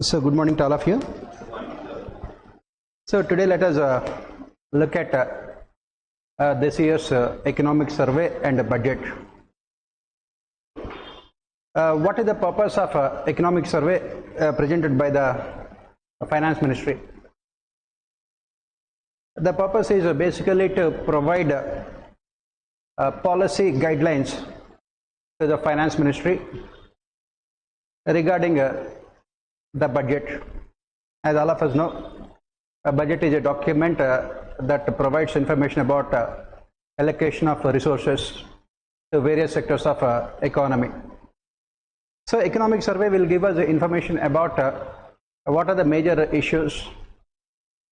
So good morning to all of you. So today let us look at this year's economic survey and budget. What is the purpose of economic survey presented by the finance ministry? The purpose is basically to provide policy guidelines to the finance ministry regarding the budget. As all of us know, a budget is a document that provides information about allocation of resources to various sectors of economy. So economic survey will give us information about what are the major issues,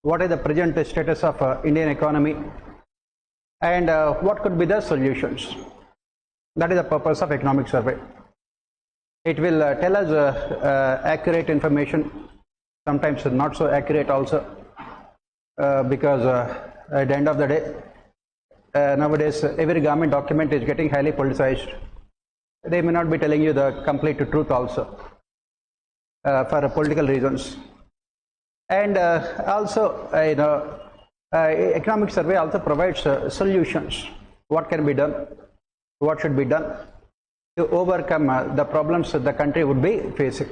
what is the present status of Indian economy, and what could be the solutions. That is the purpose of economic survey. It will tell us accurate information, sometimes not so accurate also, because at the end of the day, nowadays every government document is getting highly politicized. They may not be telling you the complete truth also for political reasons. And also, economic survey also provides solutions. What can be done? What should be done to overcome the problems that the country would be facing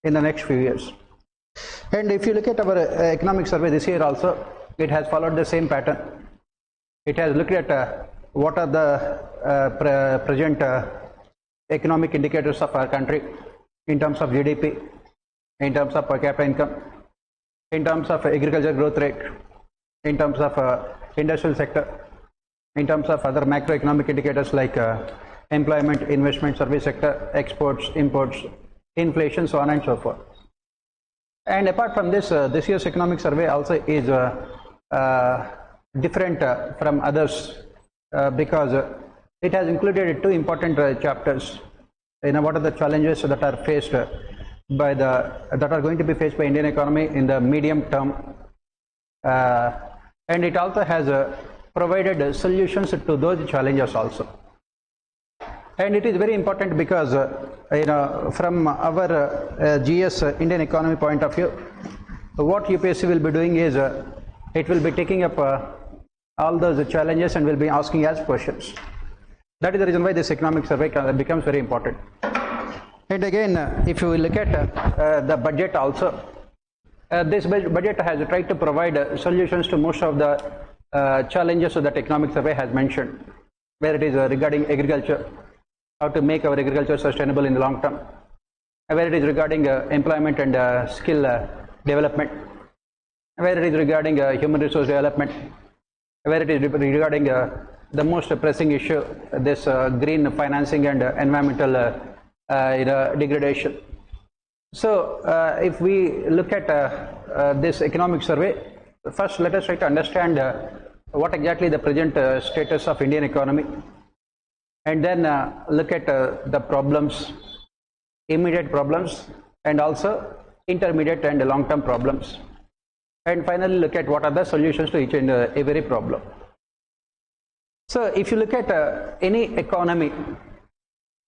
in the next few years. And if you look at our economic survey this year also, it has followed the same pattern. It has looked at what are the present economic indicators of our country in terms of GDP, in terms of per capita income, in terms of agriculture growth rate, in terms of industrial sector, in terms of other macroeconomic indicators like employment, investment, service sector, exports, imports, inflation, so on and so forth. And apart from this, this year's economic survey also is different from others because it has included two important chapters. What are the challenges that are faced by that are going to be faced by Indian economy in the medium term, and it also has provided solutions to those challenges also. And it is very important because from our GS Indian economy point of view, what UPSC will be doing is it will be taking up all those challenges and will be asking us questions. That is the reason why this economic survey becomes very important. And again, if you look at the budget also, this budget has tried to provide solutions to most of the challenges that economic survey has mentioned, where it is regarding agriculture, how to make our agriculture sustainable in the long term, where it is regarding employment and skill development, where it is regarding human resource development, where it is regarding the most pressing issue, this green financing and environmental degradation. So if we look at this economic survey, first let us try to understand what exactly the present status of Indian economy, and then look at the problems, immediate problems, and also intermediate and long-term problems, and finally look at what are the solutions to each and every problem. So if you look at any economy,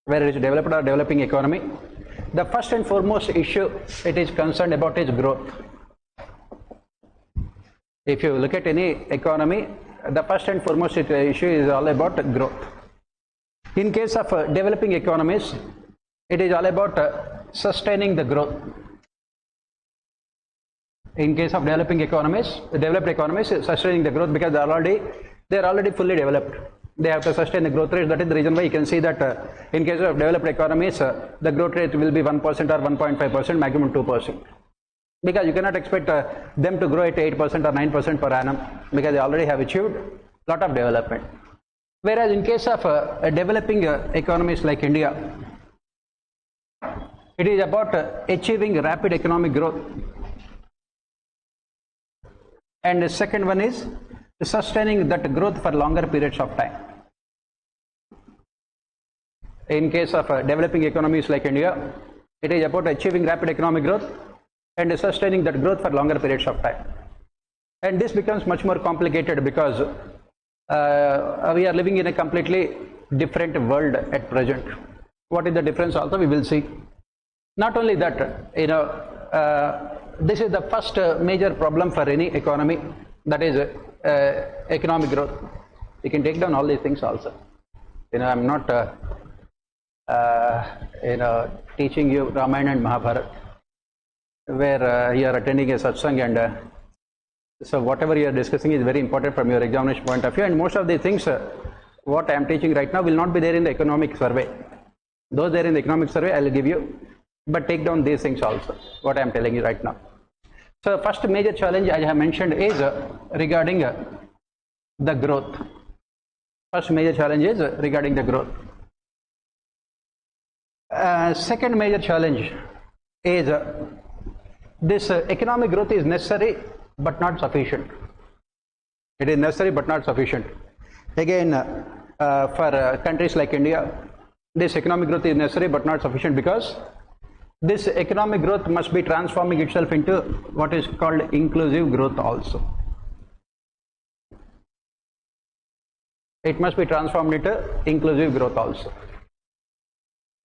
whether it is developed or developing economy, the first and foremost issue it is concerned about is growth. If you look at any economy, the first and foremost issue is all about growth. In case of developing economies, it is all about sustaining the growth. In case of developing economies, developed economies, sustaining the growth, because they are already fully developed. They have to sustain the growth rate. That is the reason why you can see that in case of developed economies, the growth rate will be 1% or 1.5%, maximum 2%. Because you cannot expect them to grow at 8% or 9% per annum, because they already have achieved a lot of development. Whereas in case of developing economies like India, it is about achieving rapid economic growth. And the second one is sustaining that growth for longer periods of time. In case of developing economies like India, it is about achieving rapid economic growth and sustaining that growth for longer periods of time. And this becomes much more complicated because we are living in a completely different world at present. What is the difference also we will see. Not only that, this is the first major problem for any economy, that is economic growth. You can take down all these things also. I'm not teaching you Ramayana and Mahabharata, where you are attending a satsang, and so whatever you are discussing is very important from your examination point of view, and most of the things what I am teaching right now will not be there in the economic survey. Those there in the economic survey I will give you, but take down these things also, what I am telling you right now. So first major challenge I have mentioned is regarding the growth. First major challenge is regarding the growth. Second major challenge is this economic growth is necessary but not sufficient. It is necessary but not sufficient. Again, for countries like India, this economic growth is necessary but not sufficient, because this economic growth must be transforming itself into what is called inclusive growth also. It must be transformed into inclusive growth also.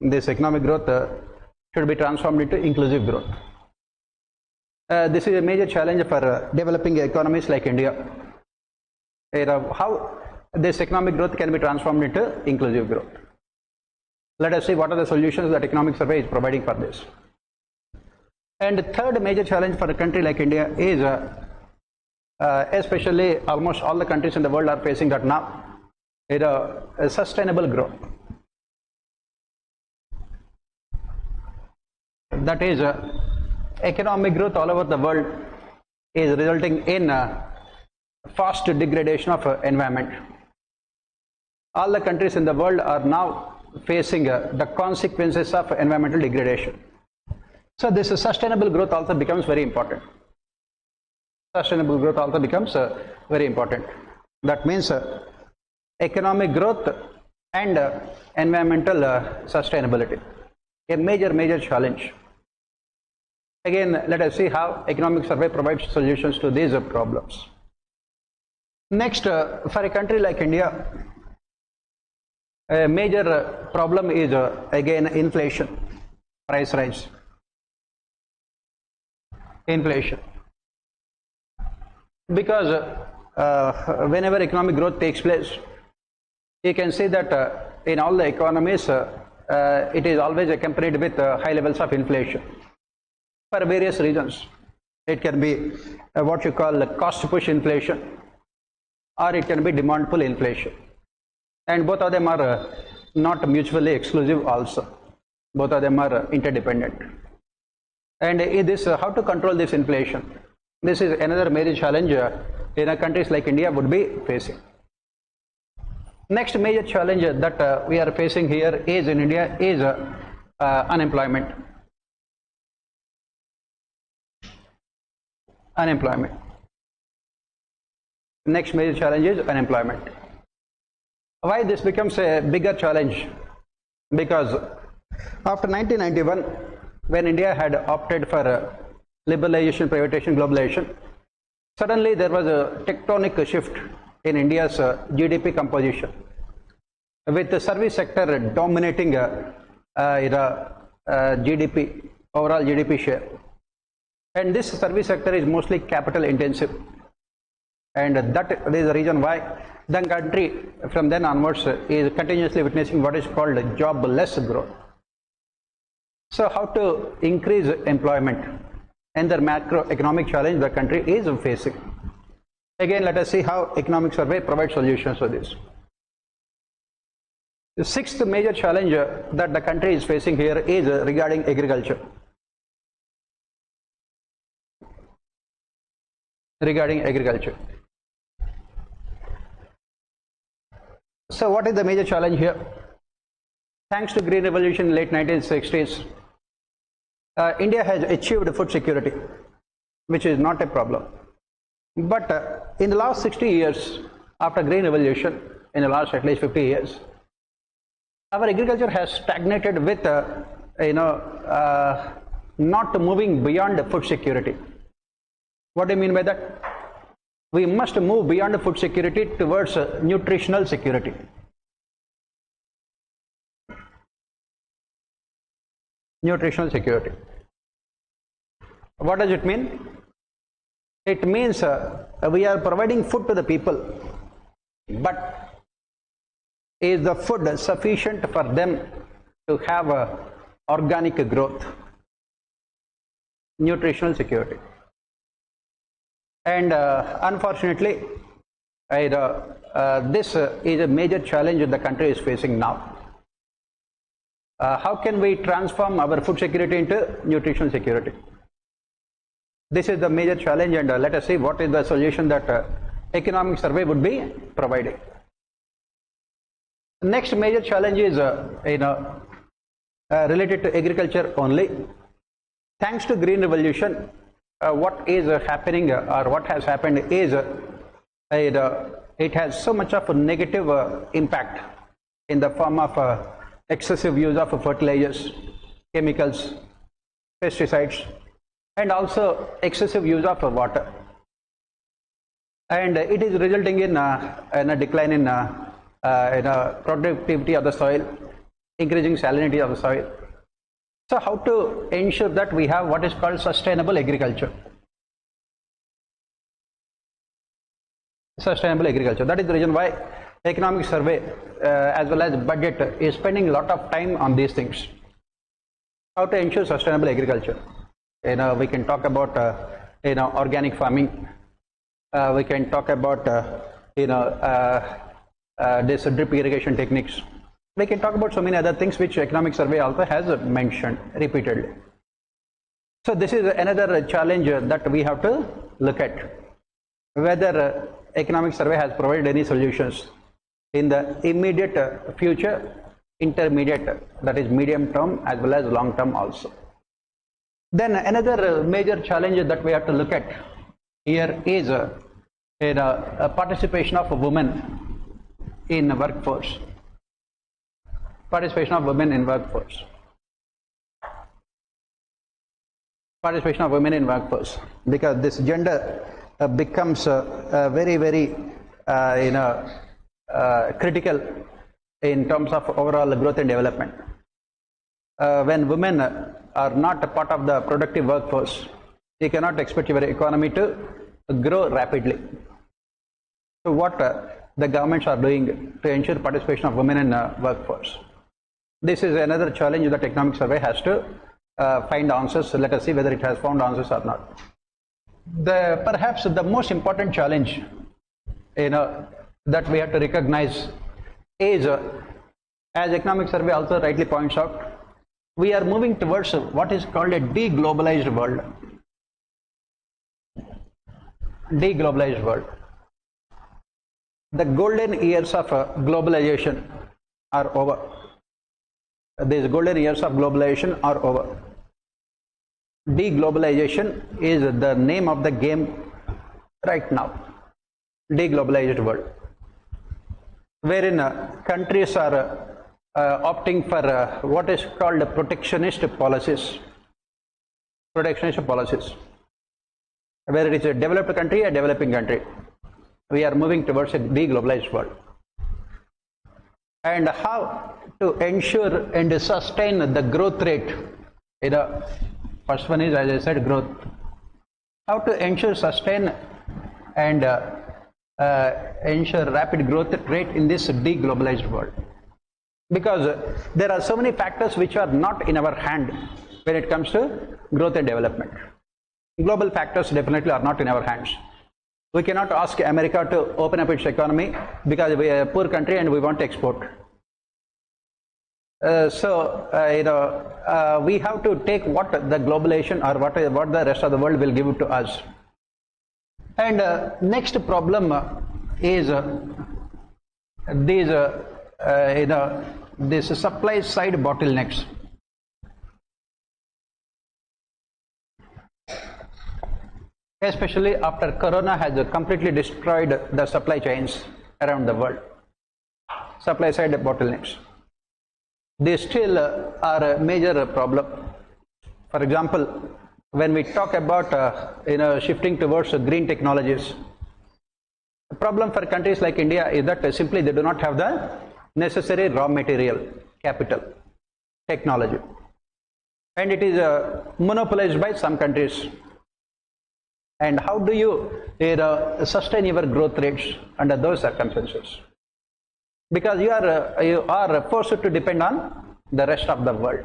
This economic growth should be transformed into inclusive growth. This is a major challenge for developing economies like India. How this economic growth can be transformed into inclusive growth. Let us see what are the solutions that economic survey is providing for this. And the third major challenge for a country like India is, especially almost all the countries in the world are facing that now, is a sustainable growth. That is, economic growth all over the world is resulting in fast degradation of environment. All the countries in the world are now facing the consequences of environmental degradation. So this sustainable growth also becomes very important. Sustainable growth also becomes very important. That means economic growth and environmental sustainability. A major challenge. Again, let us see how economic survey provides solutions to these problems. Next, for a country like India, a major problem is again inflation, price rise. Inflation. Because whenever economic growth takes place, you can see that in all the economies, it is always accompanied with high levels of inflation for various reasons. It can be what you call cost push inflation, or it can be demand pull inflation. And both of them are not mutually exclusive also. Both of them are interdependent. And in this, how to control this inflation? This is another major challenge in countries like India would be facing. Next major challenge that we are facing here is in India is unemployment. Unemployment. Next major challenge is unemployment. Why this becomes a bigger challenge? Because after 1991, when India had opted for liberalization, privatization, globalization, suddenly there was a tectonic shift in India's GDP composition, with the service sector dominating GDP, overall GDP share. And this service sector is mostly capital intensive. And that is the reason why the country from then onwards is continuously witnessing what is called jobless growth. So how to increase employment? And the macroeconomic challenge the country is facing. Again, let us see how economic survey provides solutions for this. The sixth major challenge that the country is facing here is regarding agriculture. Regarding agriculture. So what is the major challenge here? Thanks to Green Revolution in late 1960s, India has achieved food security, which is not a problem. But in the last 60 years, after Green Revolution, in the last at least 50 years, our agriculture has stagnated with, not moving beyond food security. What do you mean by that? We must move beyond food security towards nutritional security. Nutritional security. What does it mean? It means we are providing food to the people, but is the food sufficient for them to have organic growth, nutritional security? And unfortunately, this is a major challenge that the country is facing now. How can we transform our food security into nutritional security? This is the major challenge, and let us see what is the solution that economic survey would be providing. Next major challenge is related to agriculture only. Thanks to Green Revolution, what is happening or what has happened is it has so much of a negative impact in the form of excessive use of fertilizers, chemicals, pesticides, and also excessive use of water. And it is resulting in a decline in productivity of the soil, increasing salinity of the soil. So how to ensure that we have what is called sustainable agriculture? Sustainable agriculture. That is the reason why economic survey as well as budget is spending a lot of time on these things. How to ensure sustainable agriculture? We can talk about organic farming. We can talk about this drip irrigation techniques. We can talk about so many other things which economic survey also has mentioned repeatedly. So this is another challenge that we have to look at, whether economic survey has provided any solutions in the immediate future, intermediate, that is medium term, as well as long term also. Then another major challenge that we have to look at here is a participation of women in workforce. Participation of women in workforce. Participation of women in workforce, because this gender becomes very, very critical in terms of overall growth and development. When women are not a part of the productive workforce, you cannot expect your economy to grow rapidly. So what the governments are doing to ensure participation of women in workforce? This is another challenge that economic survey has to find answers. So let us see whether it has found answers or not. Perhaps the most important challenge that we have to recognize is, as economic survey also rightly points out, we are moving towards what is called a deglobalized world. Deglobalized world. The golden years of globalization are over. These golden years of globalization are over. Deglobalization is the name of the game right now. Deglobalized world, wherein countries are opting for what is called protectionist policies. Protectionist policies, where it is a developed country, a developing country. We are moving towards a deglobalized world. And how to ensure and sustain the growth rate? First one is, as I said, growth. How to ensure, sustain, and ensure rapid growth rate in this deglobalized world? Because there are so many factors which are not in our hand when it comes to growth and development. Global factors definitely are not in our hands. We cannot ask America to open up its economy because we are a poor country and we want to export. We have to take what the globalization or what the rest of the world will give to us. And next problem is this supply side bottlenecks. Especially after Corona has completely destroyed the supply chains around the world. Supply side bottlenecks. They still are a major problem. For example, when we talk about shifting towards green technologies, the problem for countries like India is that simply they do not have the necessary raw material, capital, technology, and it is monopolized by some countries And how do you, sustain your growth rates under those circumstances? Because you are forced to depend on the rest of the world.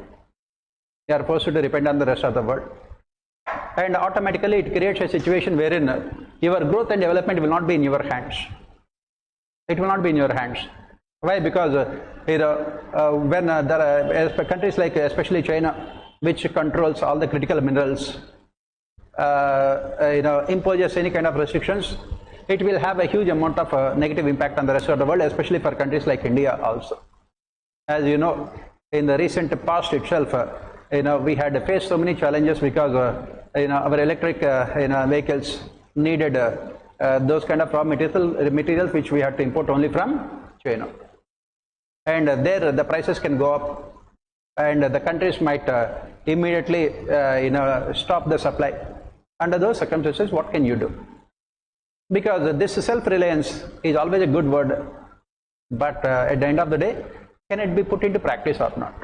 You are forced to depend on the rest of the world. And automatically it creates a situation wherein your growth and development will not be in your hands. It will not be in your hands. Why? Because when there are countries like especially China, which controls all the critical minerals, imposes any kind of restrictions, it will have a huge amount of negative impact on the rest of the world, especially for countries like India also. As you know, in the recent past itself, we had faced so many challenges because our electric vehicles needed those kind of raw materials which we had to import only from China. And there the prices can go up, and the countries might immediately stop the supply. Under those circumstances, what can you do? Because this self-reliance is always a good word, but at the end of the day, can it be put into practice or not?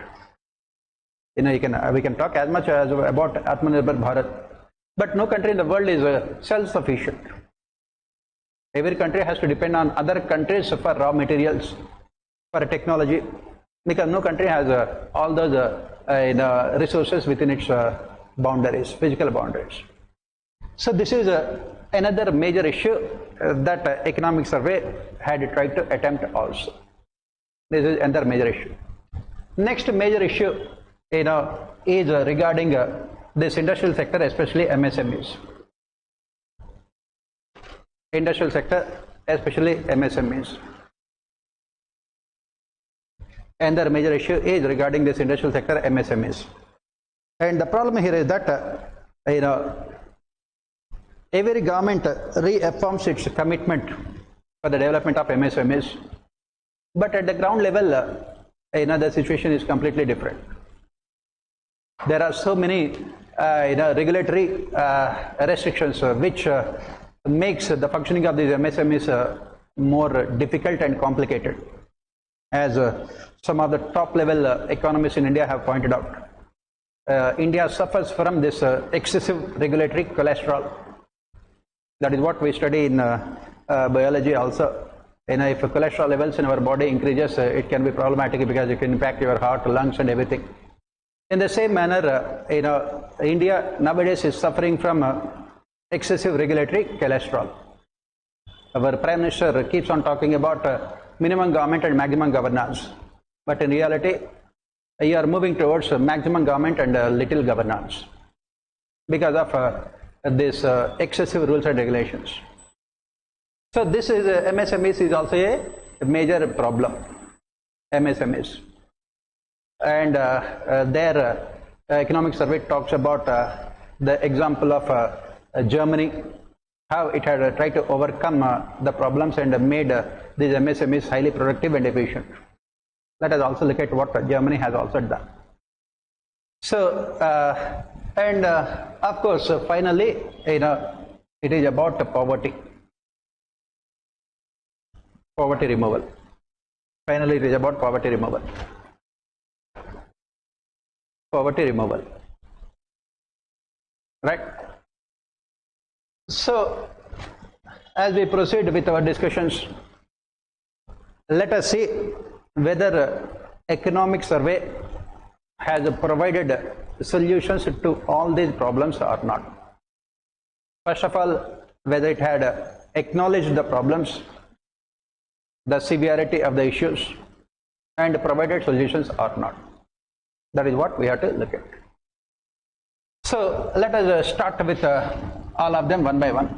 We can talk as much as about Atmanirbhar Bharat, but no country in the world is self-sufficient. Every country has to depend on other countries for raw materials, for technology, because no country has all those resources within its boundaries, physical boundaries. So this is another major issue that economic survey had tried to attempt also. This is another major issue. Next major issue is regarding this industrial sector, especially MSMEs. Industrial sector, especially MSMEs. Another major issue is regarding this industrial sector, MSMEs. And the problem here is that every government reaffirms its commitment for the development of MSMEs, but at the ground level, the situation is completely different. There are so many regulatory restrictions which makes the functioning of these MSMEs more difficult and complicated. As some of the top level economists in India have pointed out, India suffers from this excessive regulatory cholesterol. That is what we study in biology also. If cholesterol levels in our body increases, it can be problematic because it can impact your heart, lungs and everything. In the same manner, India nowadays is suffering from excessive regulatory cholesterol. Our Prime Minister keeps on talking about minimum government and maximum governance, but in reality, you are moving towards maximum government and little governance because of this excessive rules and regulations. So this is MSMEs is also a major problem. MSMEs. And their economic survey talks about the example of Germany, how it had tried to overcome the problems and made these MSMEs highly productive and efficient. Let us also look at what Germany has also done. So, of course, finally, it is about poverty. Poverty removal. Finally, it is about poverty removal. Poverty removal. Right? So, as we proceed with our discussions, let us see whether economic survey has provided solutions to all these problems or not. First of all, whether it had acknowledged the problems, the severity of the issues, and provided solutions or not. That is what we have to look at. So let us start with all of them one by one.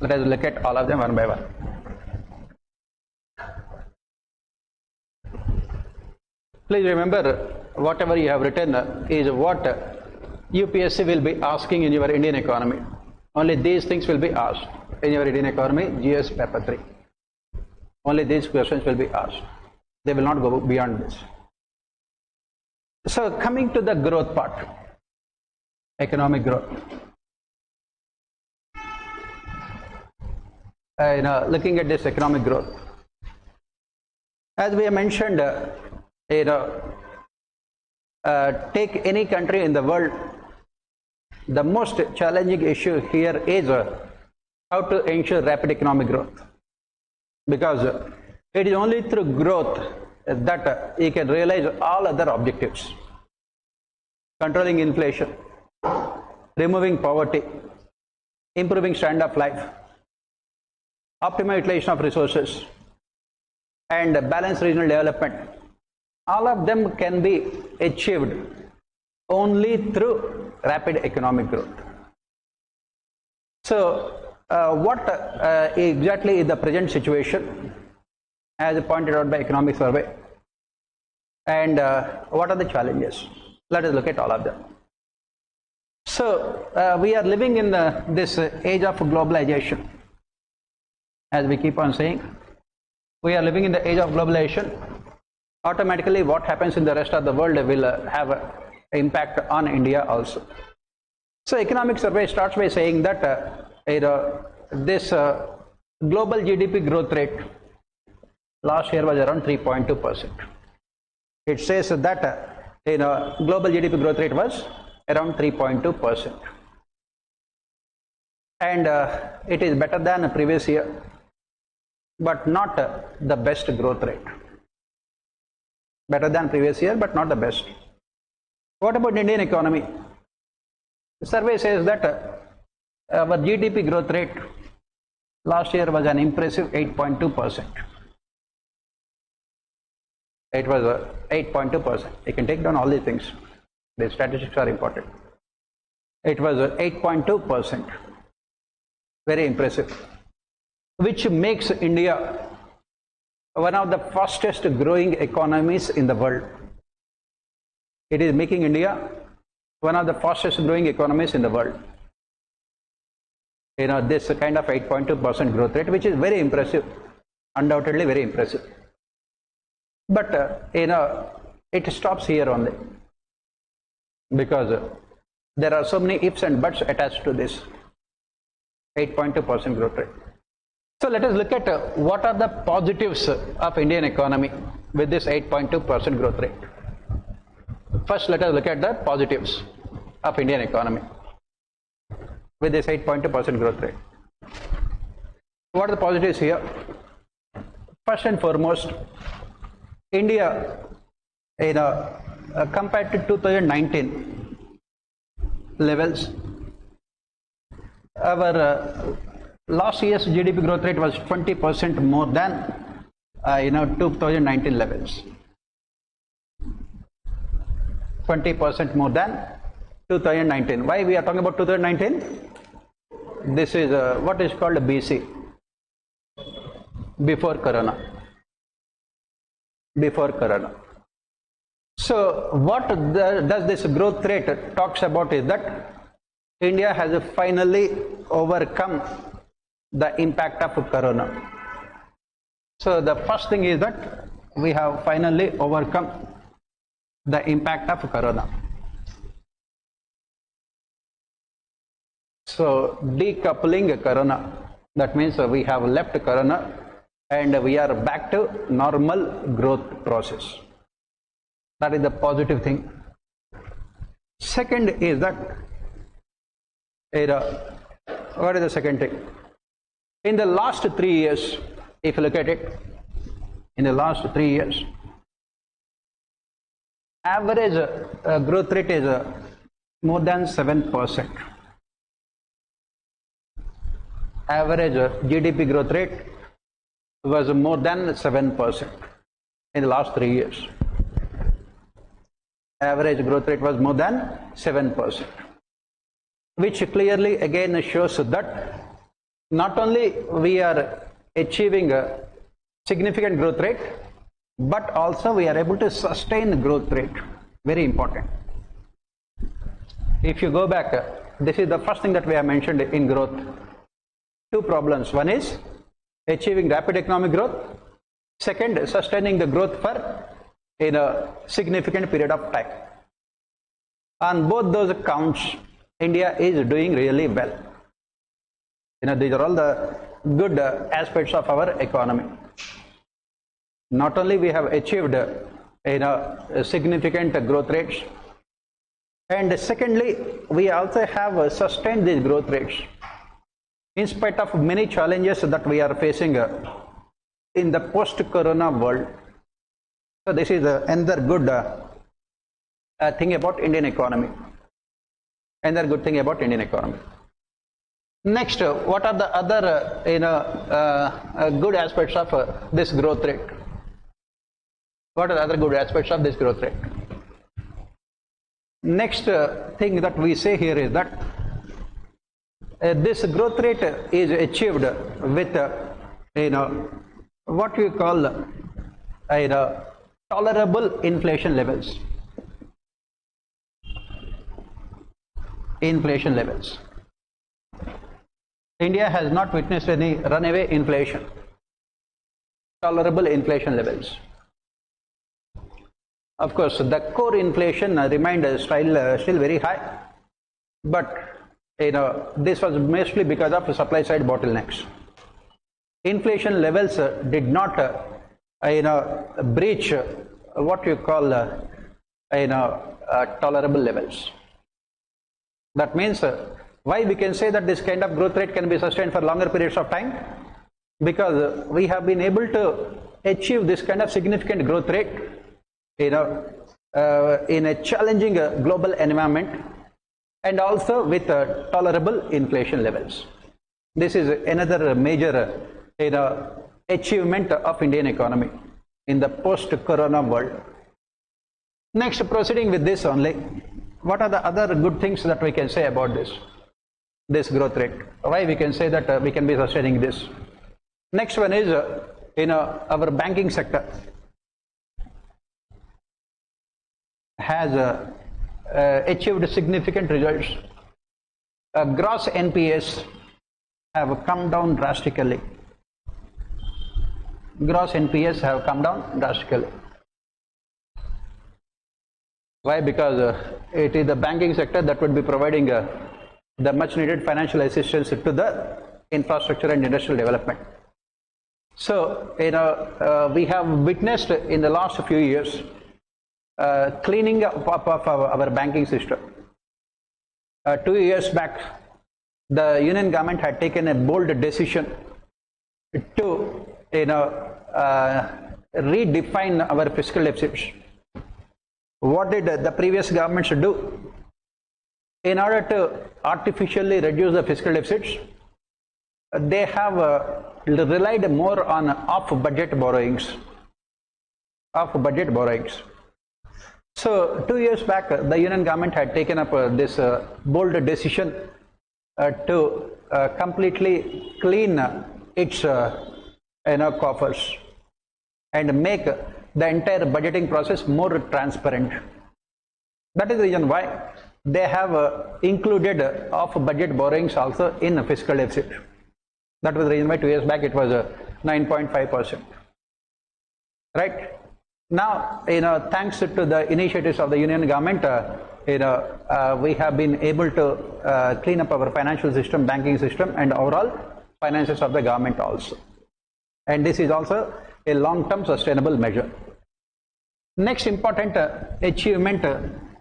Let us look at all of them one by one. Please remember, whatever you have written is what UPSC will be asking in your Indian economy. Only these things will be asked in your Indian economy, GS paper 3. Only these questions will be asked. They will not go beyond this. So coming to the growth part, economic growth. Looking at this economic growth, as we have mentioned, take any country in the world, the most challenging issue here is how to ensure rapid economic growth, because it is only through growth that you can realize all other objectives: controlling inflation, removing poverty, improving standard of life, optimal utilization of resources, and balanced regional development. All of them can be achieved only through rapid economic growth. So, what exactly is the present situation, as pointed out by Economic Survey, and what are the challenges? Let us look at all of them. So, we are living in this age of globalization. As we keep on saying, we are living in the age of globalization. Automatically, what happens in the rest of the world will have an impact on India also. So, Economic Survey starts by saying that this global GDP growth rate last year was around 3.2%. It says that global GDP growth rate was around 3.2%, and it is better than the previous year, but not the best growth rate. Better than previous year, but not the best. What about Indian economy? The survey says that our GDP growth rate last year was an impressive 8.2%. It was 8.2%. You can take down all these things. The statistics are important. It was 8.2%. Very impressive. Which makes India one of the fastest growing economies in the world. It is making India one of the fastest growing economies in the world. This kind of 8.2% growth rate, which is very impressive, undoubtedly very impressive. But it stops here only, because there are so many ifs and buts attached to this 8.2% growth rate. So let us look at what are the positives of Indian economy with this 8.2% growth rate. First, let us look at the positives of Indian economy with this 8.2% growth rate. What are the positives here? First and foremost, India, compared to 2019 levels, our last year's GDP growth rate was 20% more than 2019 levels. 20% more than 2019. Why we are talking about 2019? This is what is called BC, before Corona. Before Corona. So what does this growth rate talks about is that India has finally overcome the impact of Corona. So the first thing is that we have finally overcome the impact of Corona. So decoupling Corona, that means we have left Corona and we are back to normal growth process. That is the positive thing. Second is that, what is the second thing? In the last 3 years, if you look at it, in the last 3 years, average growth rate is more than 7%. Average GDP growth rate was more than 7% in the last 3 years. Average growth rate was more than 7%, which clearly again shows that not only we are achieving a significant growth rate, but also we are able to sustain growth rate. Very important. If you go back, this is the first thing that we have mentioned in growth. Two problems. One is achieving rapid economic growth. Second, sustaining the growth for in a significant period of time. On both those accounts, India is doing really well. These are all the good aspects of our economy. Not only we have achieved significant growth rates And secondly, we also have sustained these growth rates in spite of many challenges that we are facing in the post-corona world. So this is another good thing about Indian economy. Another good thing about Indian economy. Next, what are the other good aspects of this growth rate? What are the other good aspects of this growth rate? Next thing that we say here is that this growth rate is achieved with what we call tolerable inflation levels. Inflation levels. India has not witnessed any runaway inflation. Tolerable inflation levels. Of course, the core inflation remained still very high, but this was mostly because of supply side bottlenecks. Inflation levels did not breach what you call tolerable levels. That means why we can say that this kind of growth rate can be sustained for longer periods of time? Because we have been able to achieve this kind of significant growth rate in a challenging global environment, and also with tolerable inflation levels. This is another major achievement of Indian economy in the post-corona world. Next, proceeding with this only, what are the other good things that we can say about this growth rate? Why we can say that we can be sustaining this? Next one is our banking sector has achieved significant results. Gross NPAs have come down drastically. Gross NPAs have come down drastically. Why? Because it is the banking sector that would be providing the much needed financial assistance to the infrastructure and industrial development. So, we have witnessed in the last few years cleaning up of our banking system. 2 years back, the Union government had taken a bold decision to redefine our fiscal deficits. What did the previous governments do? In order to artificially reduce the fiscal deficits, they have relied more on off-budget borrowings. Off-budget borrowings. So 2 years back, the Union government had taken up this bold decision to completely clean its coffers and make the entire budgeting process more transparent. That is the reason why they have included off-budget borrowings also in fiscal deficit. That was the reason why 2 years back it was 9.5%. Right? Now, thanks to the initiatives of the Union government, we have been able to clean up our financial system, banking system, and overall finances of the government also. And this is also a long-term sustainable measure. Next important achievement,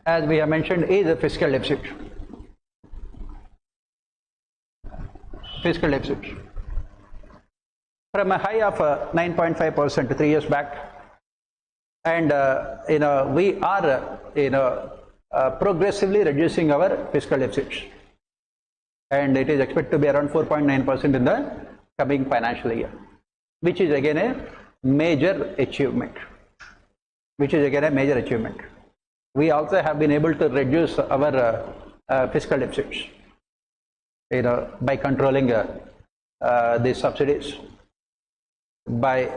as we have mentioned, is the fiscal deficit. Fiscal deficit. From a high of 9.5% 3 years back, and we are progressively reducing our fiscal deficits, and it is expected to be around 4.9% in the coming financial year, which is again a major achievement. We also have been able to reduce our fiscal deficits, by controlling the subsidies, by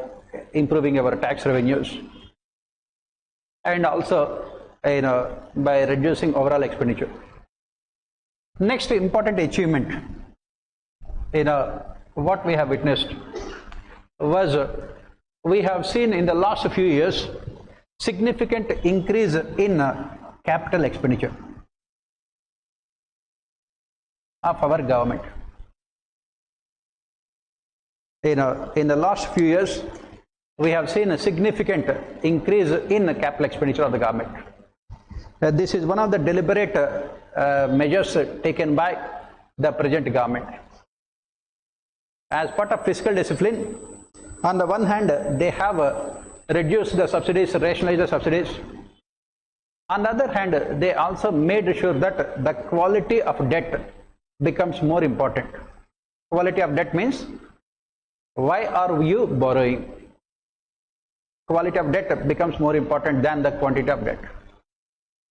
improving our tax revenues, and also by reducing overall expenditure. Next important achievement, what we have witnessed was we have seen in the last few years significant increase in capital expenditure of our government. In the last few years, we have seen a significant increase in capital expenditure of the government. This is one of the deliberate measures taken by the present government. As part of fiscal discipline, on the one hand, they have reduced the subsidies, rationalized the subsidies. On the other hand, they also made sure that the quality of debt becomes more important. Quality of debt means, why are you borrowing? Quality of debt becomes more important than the quantity of debt.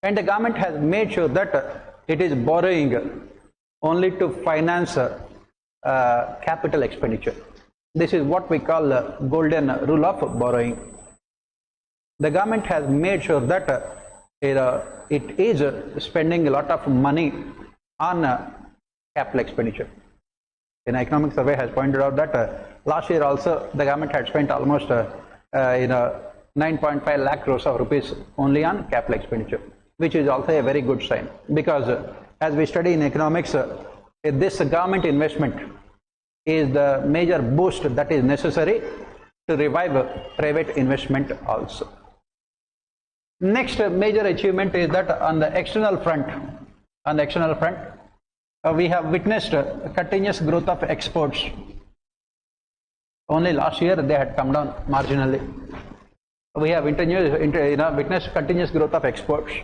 And the government has made sure that it is borrowing only to finance capital expenditure. This is what we call the golden rule of borrowing. The government has made sure that it is spending a lot of money on capital expenditure. An economic survey has pointed out that last year also the government had spent almost 9.5 lakh crores of rupees only on capital expenditure, which is also a very good sign, because as we study in economics, this government investment is the major boost that is necessary to revive private investment also. Next major achievement is that on the external front, we have witnessed continuous growth of exports. Only last year they had come down marginally. We have witnessed continuous growth of exports.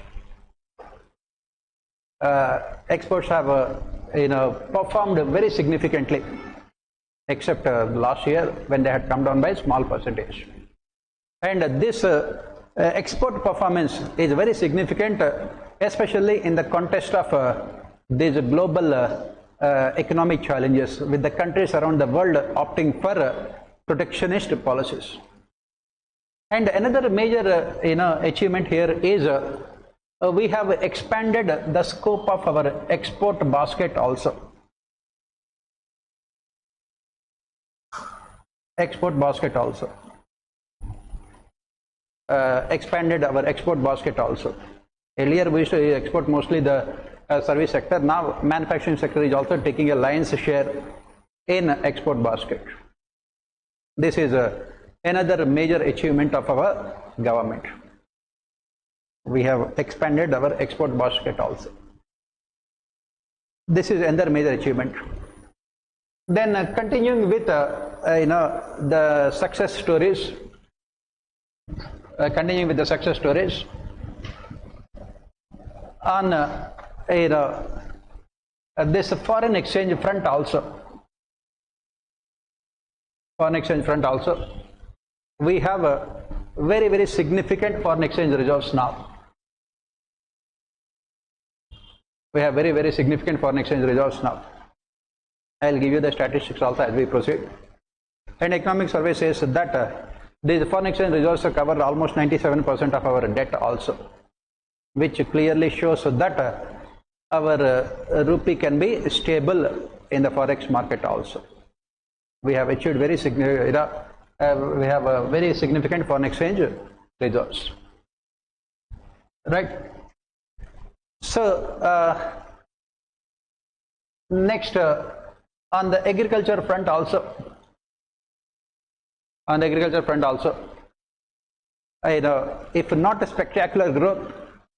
Exports have performed very significantly, except last year when they had come down by a small percentage. And this export performance is very significant, especially in the context of these global economic challenges, with the countries around the world opting for protectionist policies. And another major achievement here is we have expanded the scope of our export basket also. Expanded our export basket also. Earlier we used to export mostly the service sector. Now manufacturing sector is also taking a lion's share in export basket. This is another major achievement of our government. We have expanded our export basket also. This is another major achievement. Then continuing with the success stories. On this foreign exchange front also. We have a very, very significant foreign exchange reserves now. I'll give you the statistics also as we proceed. And economic survey says that these foreign exchange reserves cover almost 97% of our debt also, which clearly shows that our rupee can be stable in the forex market also. We have achieved very significant. We have a very significant foreign exchange reserves, right? So next, on the agriculture front also, if not a spectacular growth,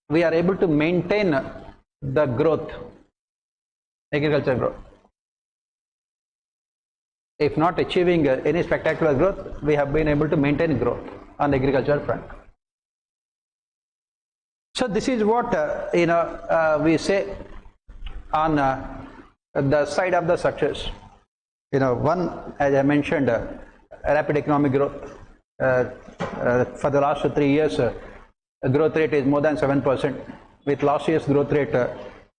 we are able to maintain the growth, agriculture growth. If not achieving any spectacular growth, we have been able to maintain growth on the agriculture front. So this is what we say on the side of the success. One, as I mentioned, rapid economic growth. For the last 3 years, growth rate is more than 7%, with last year's growth rate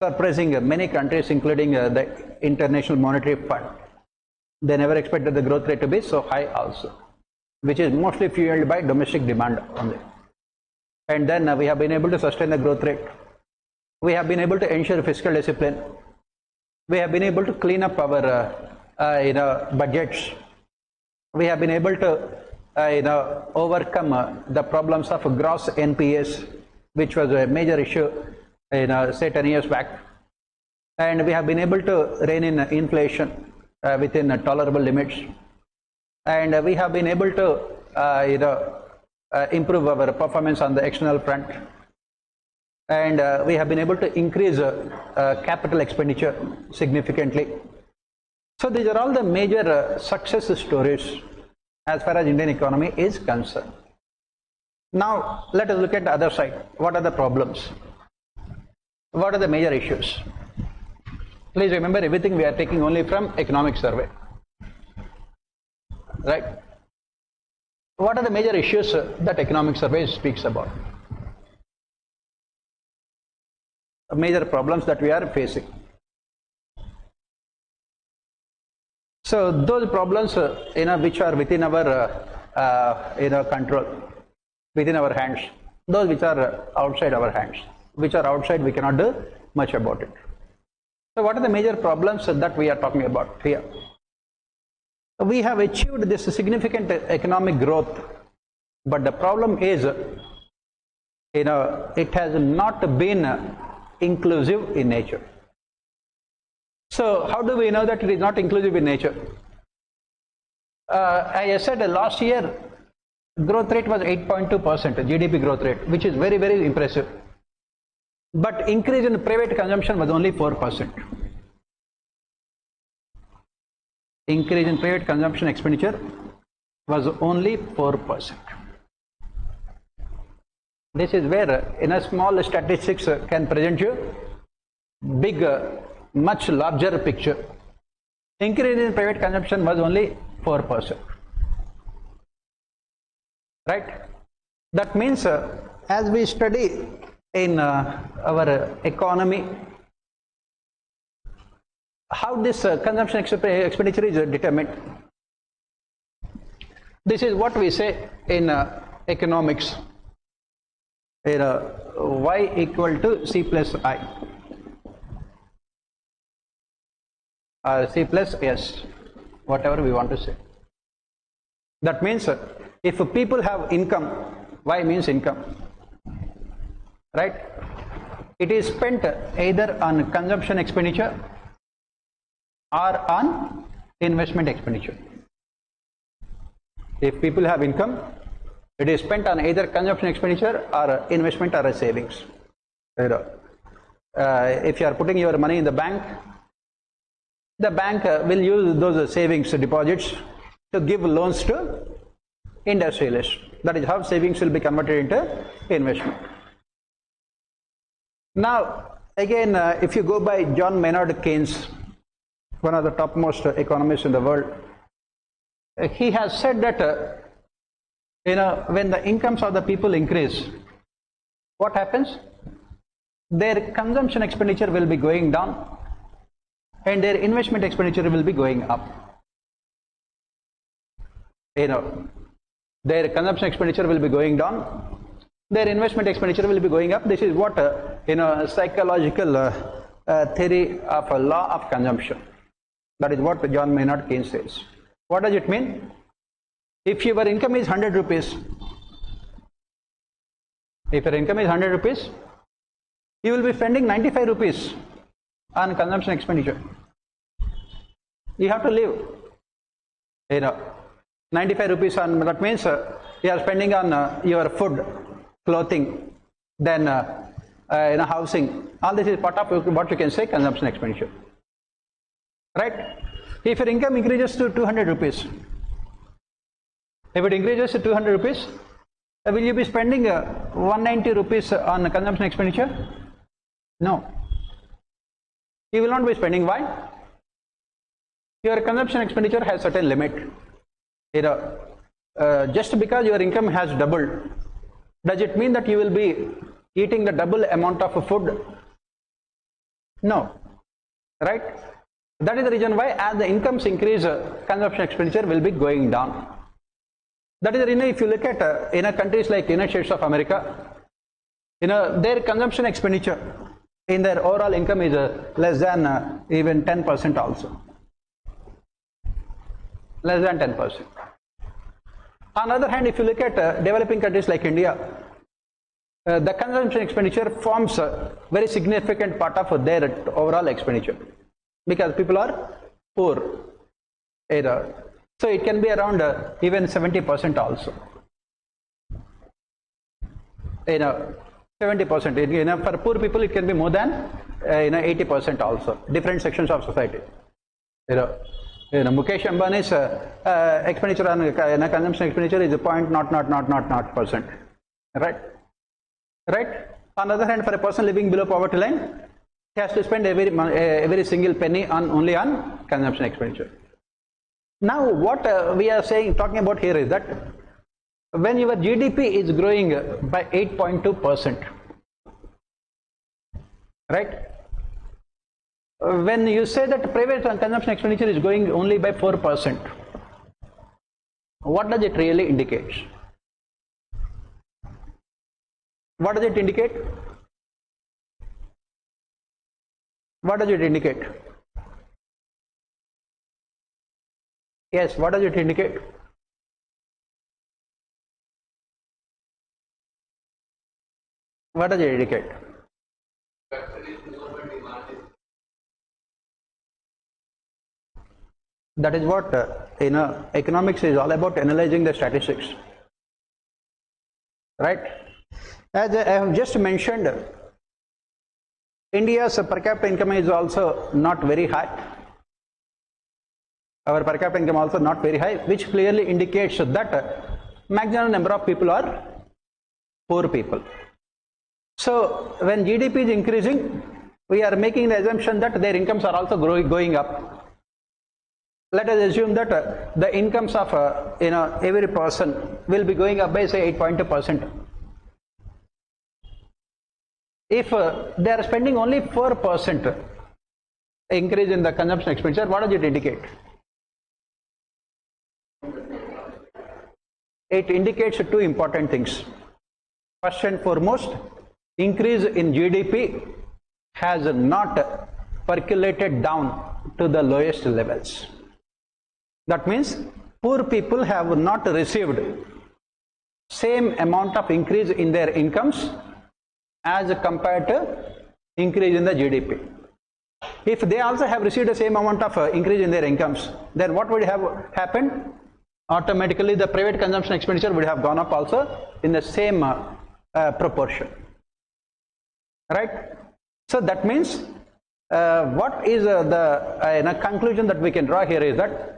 surprising many countries, including the International Monetary Fund. They never expected the growth rate to be so high also, which is mostly fueled by domestic demand only. And then we have been able to sustain the growth rate. We have been able to ensure fiscal discipline. We have been able to clean up our budgets. We have been able to overcome the problems of gross NPAs, which was a major issue say 10 years back. And we have been able to rein in inflation within tolerable limits, and we have been able to improve our performance on the external front. and we have been able to increase capital expenditure significantly. So these are all the major success stories as far as Indian economy is concerned. Now let us look at the other side. What are the problems? What are the major issues? Please remember, everything we are taking only from economic survey, right? What are the major issues that economic survey speaks about? Major problems that we are facing. So those problems, which are within our, control, within our hands. Those which are outside our hands, which are outside, we cannot do much about it. So what are the major problems that we are talking about here? We have achieved this significant economic growth, but the problem is, it has not been inclusive in nature. So how do we know that it is not inclusive in nature? I said last year growth rate was 8.2%, GDP growth rate, which is very, very impressive. But increase in private consumption was only 4%. Increase in private consumption expenditure was only 4%. This is where, in a small statistics can present you big, much larger picture. Increase in private consumption was only 4%. Right? That means as we study in our economy, how this consumption expenditure is determined. This is what we say in economics. Y equal to C plus I. C plus S, whatever we want to say. That means if people have income, Y means income, right? It is spent either on consumption expenditure or on investment expenditure. If people have income, it is spent on either consumption expenditure or investment or savings. If you are putting your money in the bank will use those savings deposits to give loans to industrialists. That is how savings will be converted into investment. Now, again, if you go by John Maynard Keynes, one of the topmost economists in the world, he has said that when the incomes of the people increase, what happens? Their consumption expenditure will be going down and their investment expenditure will be going up. Their consumption expenditure will be going down, their investment expenditure will be going up. This is what psychological theory of a law of consumption. That is what John Maynard Keynes says. What does it mean? If your income is 100 rupees, you will be spending 95 rupees on consumption expenditure. You have to live. 95 rupees on, that means you are spending on your food, clothing, then housing. All this is part of what you can say consumption expenditure. Right? If your income increases to 200 rupees, if it increases to 200 rupees, will you be spending 190 rupees on consumption expenditure? No. You will not be spending. Why? Your consumption expenditure has certain limit. Just because your income has doubled, does it mean that you will be eating the double amount of food? No. Right? That is the reason why as the incomes increase, consumption expenditure will be going down. That is the reason if you look at countries like United States of America, their consumption expenditure in their overall income is less than even 10% also. Less than 10%. On the other hand, if you look at developing countries like India, the consumption expenditure forms a very significant part of their overall expenditure because people are poor. So it can be around even 70% also. 70%. For poor people, it can be more than 80% also. Different sections of society. Mukesh Ambani's expenditure on consumption expenditure is 0.00000%. Right? On the other hand, for a person living below poverty line, he has to spend every single penny only on consumption expenditure. Now, what we are talking about here is that when your GDP is growing by 8.2%, right? When you say that private consumption expenditure is going only by 4%, what does it really indicate? What does it indicate? What does it indicate? Yes, what does it indicate? What does it indicate? That is what economics is all about, analyzing the statistics. Right? As I have just mentioned, India's per capita income is also not very high. Our per capita income also not very high, which clearly indicates that maximum number of people are poor people. So when GDP is increasing, we are making the assumption that their incomes are also going up. Let us assume that the incomes of every person will be going up by say 8.2%. If they are spending only 4% increase in the consumption expenditure, what does it indicate? It indicates two important things. First and foremost, increase in GDP has not percolated down to the lowest levels. That means poor people have not received same amount of increase in their incomes as compared to increase in the GDP. If they also have received the same amount of increase in their incomes, then what would have happened? Automatically the private consumption expenditure would have gone up also in the same proportion. Right? So that means what is the conclusion that we can draw here is that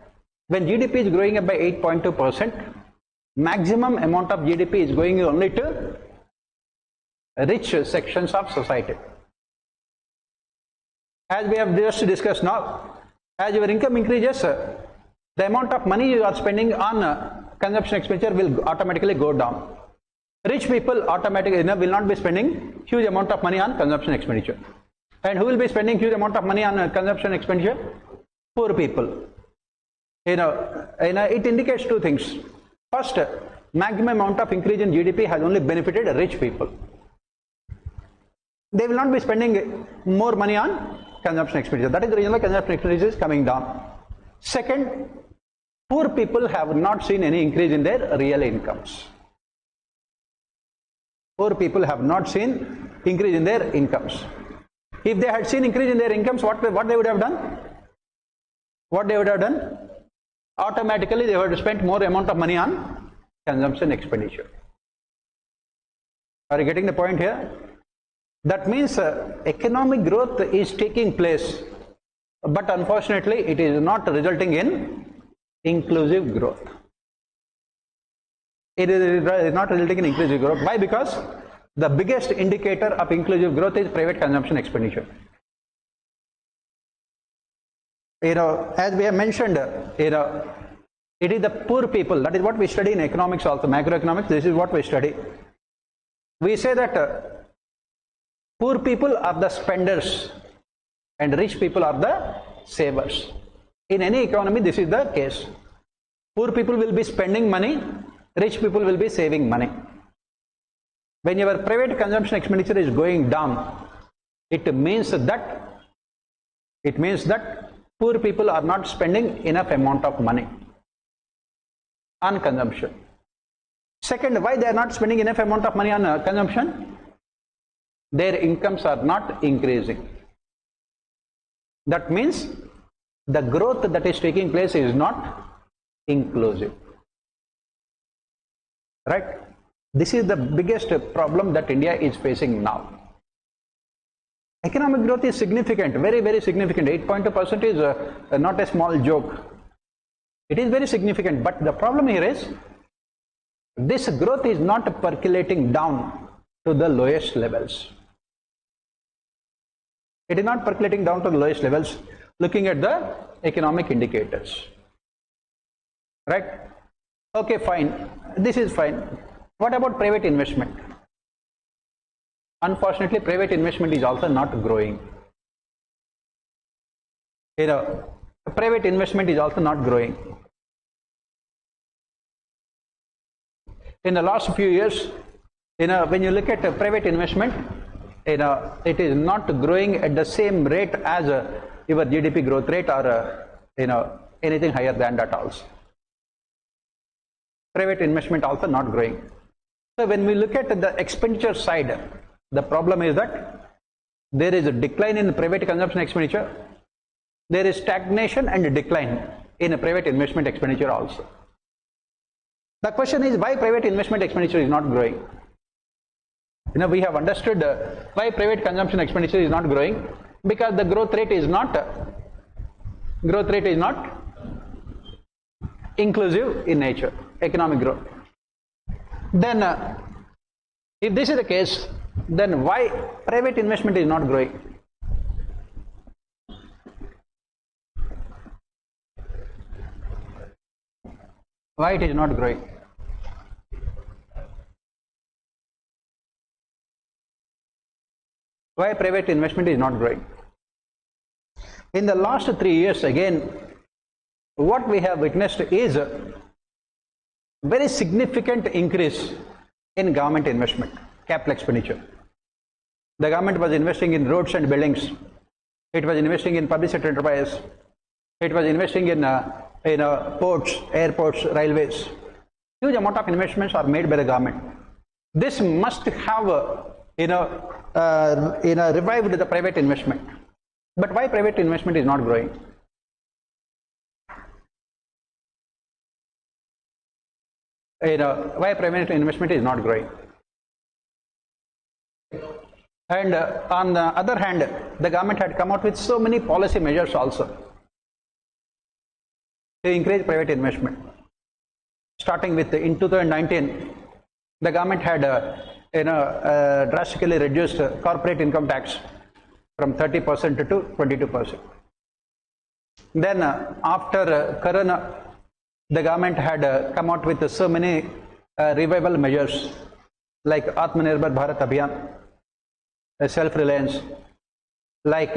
when GDP is growing up by 8.2%, maximum amount of GDP is going only to rich sections of society. As we have just discussed now, as your income increases, the amount of money you are spending on consumption expenditure will automatically go down. Rich people automatically will not be spending huge amount of money on consumption expenditure. And who will be spending huge amount of money on consumption expenditure? Poor people. It indicates two things. First, maximum amount of increase in GDP has only benefited rich people. They will not be spending more money on consumption expenditure. That is the reason why consumption expenditure is coming down. Second, poor people have not seen any increase in their real incomes. Poor people have not seen increase in their incomes. If they had seen increase in their incomes, what they would have done? What they would have done? Automatically they would have spent more amount of money on consumption expenditure. Are you getting the point here? That means economic growth is taking place, but unfortunately it is not resulting in inclusive growth. It is not resulting in inclusive growth. Why? Because the biggest indicator of inclusive growth is private consumption expenditure. As we have mentioned, it is the poor people. That is what we study in economics also, macroeconomics. This is what we study. We say that poor people are the spenders and rich people are the savers. In any economy, this is the case. Poor people will be spending money, rich people will be saving money. When your private consumption expenditure is going down, it means that poor people are not spending enough amount of money on consumption. Second, why they are not spending enough amount of money on consumption? Their incomes are not increasing. That means the growth that is taking place is not inclusive. Right? This is the biggest problem that India is facing now. Economic growth is significant, very, very significant. 8.2% is not a small joke. It is very significant, but the problem here is this growth is not percolating down to the lowest levels. It is not percolating down to the lowest levels looking at the economic indicators. Right? Okay, fine. This is fine. What about private investment? Unfortunately, private investment is also not growing. Private investment is also not growing. In the last few years, when you look at private investment, it is not growing at the same rate as your GDP growth rate or anything higher than that also. Private investment also not growing. So when we look at the expenditure side, the problem is that there is a decline in private consumption expenditure, there is stagnation and a decline in a private investment expenditure also. The question is why private investment expenditure is not growing. We have understood why private consumption expenditure is not growing, because the growth rate is not inclusive in nature, economic growth. Then if this is the case, then why private investment is not growing? Why it is not growing? Why private investment is not growing? In the last 3 years, again, what we have witnessed is a very significant increase in government investment, capital expenditure. The government was investing in roads and buildings. It was investing in public sector enterprise. It was investing in ports, airports, railways. Huge amount of investments are made by the government. This must have revived the private investment. But why private investment is not growing? Why private investment is not growing? And on the other hand, the government had come out with so many policy measures also to increase private investment. Starting with in 2019, the government had drastically reduced corporate income tax from 30% to 22%. Then after Corona, the government had come out with so many revival measures like Atmanirbhar Bharat Abhiyan, self-reliance, like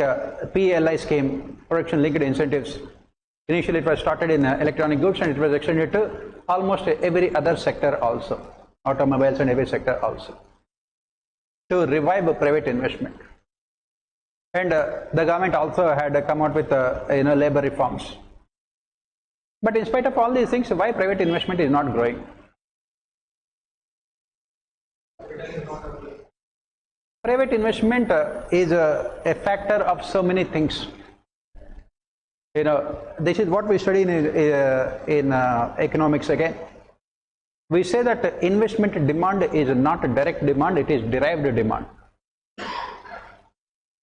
PLI scheme, production linked incentives. Initially it was started in electronic goods and it was extended to almost every other sector also, automobiles and every sector also, to revive private investment. And the government also had come out with labor reforms. But in spite of all these things, why private investment is not growing? Private investment is a factor of so many things. This is what we study in economics again. We say that investment demand is not direct demand, it is derived demand.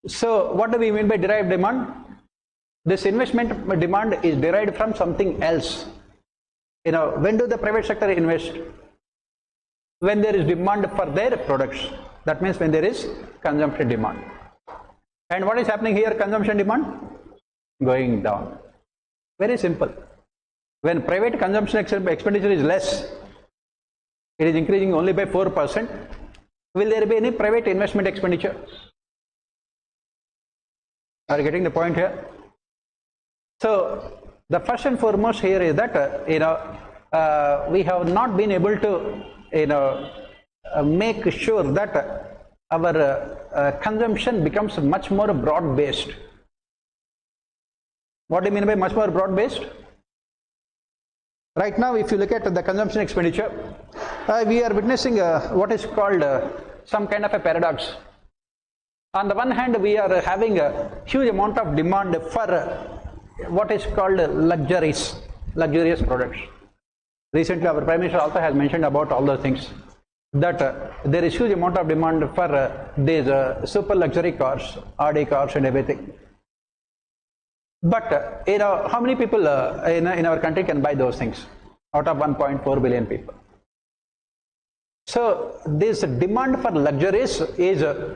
So what do we mean by derived demand? This investment demand is derived from something else. When do the private sector invest? When there is demand for their products. That means when there is consumption demand. And what is happening here? Consumption demand going down. Very simple. When private consumption expenditure is less, it is increasing only by 4%. Will there be any private investment expenditure? Are you getting the point here? So the first and foremost here is that we have not been able to make sure that our consumption becomes much more broad based. What do you mean by much more broad based? Right now, if you look at the consumption expenditure, we are witnessing what is called some kind of a paradox. On the one hand, we are having a huge amount of demand for what is called luxurious products. Recently, our Prime Minister also has mentioned about all those things. that there is huge amount of demand for these super luxury cars, Audi cars and everything. But how many people in our country can buy those things out of 1.4 billion people? So this demand for luxuries is a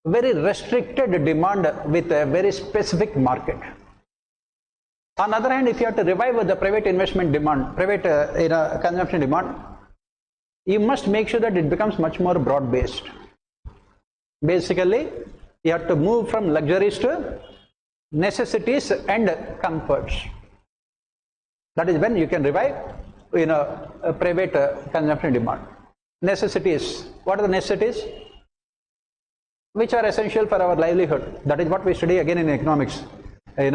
very restricted demand with a very specific market. On the other hand, if you have to revive the private investment demand, private consumption demand, you must make sure that it becomes much more broad-based. Basically, you have to move from luxuries to necessities and comforts. That is when you can revive a private consumption demand. Necessities. What are the necessities? Which are essential for our livelihood. That is what we study again in economics. In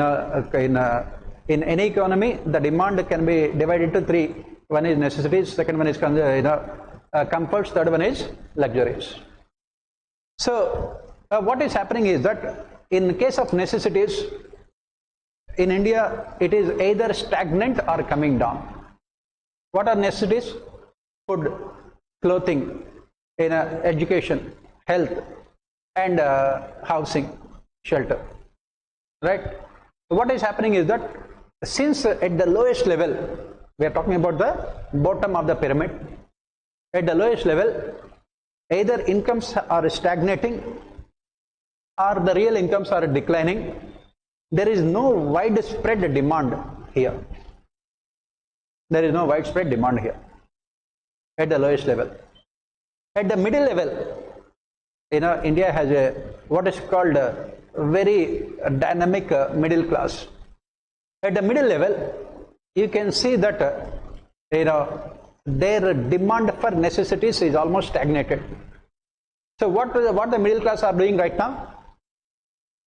any economy, the demand can be divided into three. One is necessities, second one is comforts, third one is luxuries. So what is happening is that in case of necessities, in India, it is either stagnant or coming down. What are necessities? Food, clothing, education, health, and housing, shelter. Right? What is happening is that since at the lowest level, we are talking about the bottom of the pyramid, at the lowest level, either incomes are stagnating or the real incomes are declining. There is no widespread demand here. There is no widespread demand here at the lowest level. At the middle level, India has a what is called a very dynamic middle class. At the middle level, you can see that their demand for necessities is almost stagnated. So what the middle class are doing right now?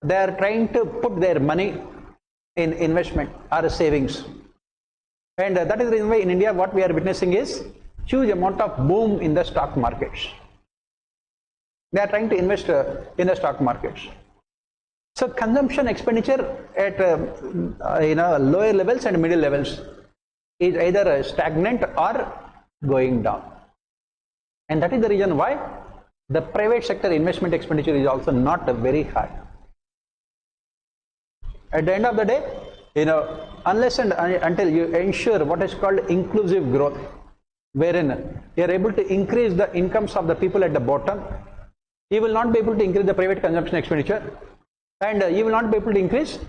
They are trying to put their money in investment or savings, and that is the reason why in India what we are witnessing is huge amount of boom in the stock markets. They are trying to invest in the stock markets. So consumption expenditure at lower levels and middle levels is either stagnant or going down, and that is the reason why the private sector investment expenditure is also not very high. At the end of the day, unless and until you ensure what is called inclusive growth, wherein you are able to increase the incomes of the people at the bottom, you will not be able to increase the private consumption expenditure, and you will not be able to increase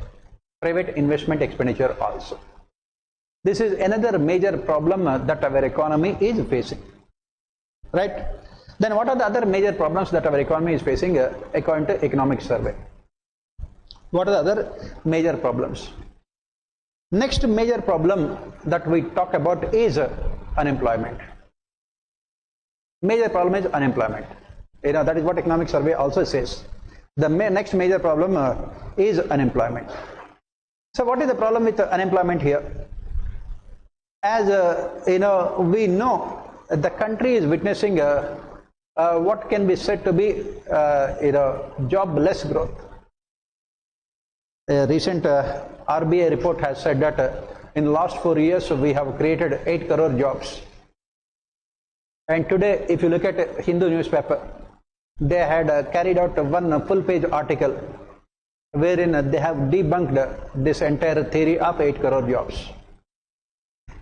private investment expenditure also. This is another major problem that our economy is facing. Right? Then what are the other major problems that our economy is facing according to economic survey? What are the other major problems? Next major problem that we talk about is unemployment. Major problem is unemployment. That is what economic survey also says. The next major problem is unemployment. So what is the problem with unemployment here? As we know, the country is witnessing what can be said to be jobless growth. A recent RBI report has said that in the last 4 years we have created 8 crore jobs. And today, if you look at Hindu newspaper, they had carried out one full-page article wherein they have debunked this entire theory of 8 crore jobs.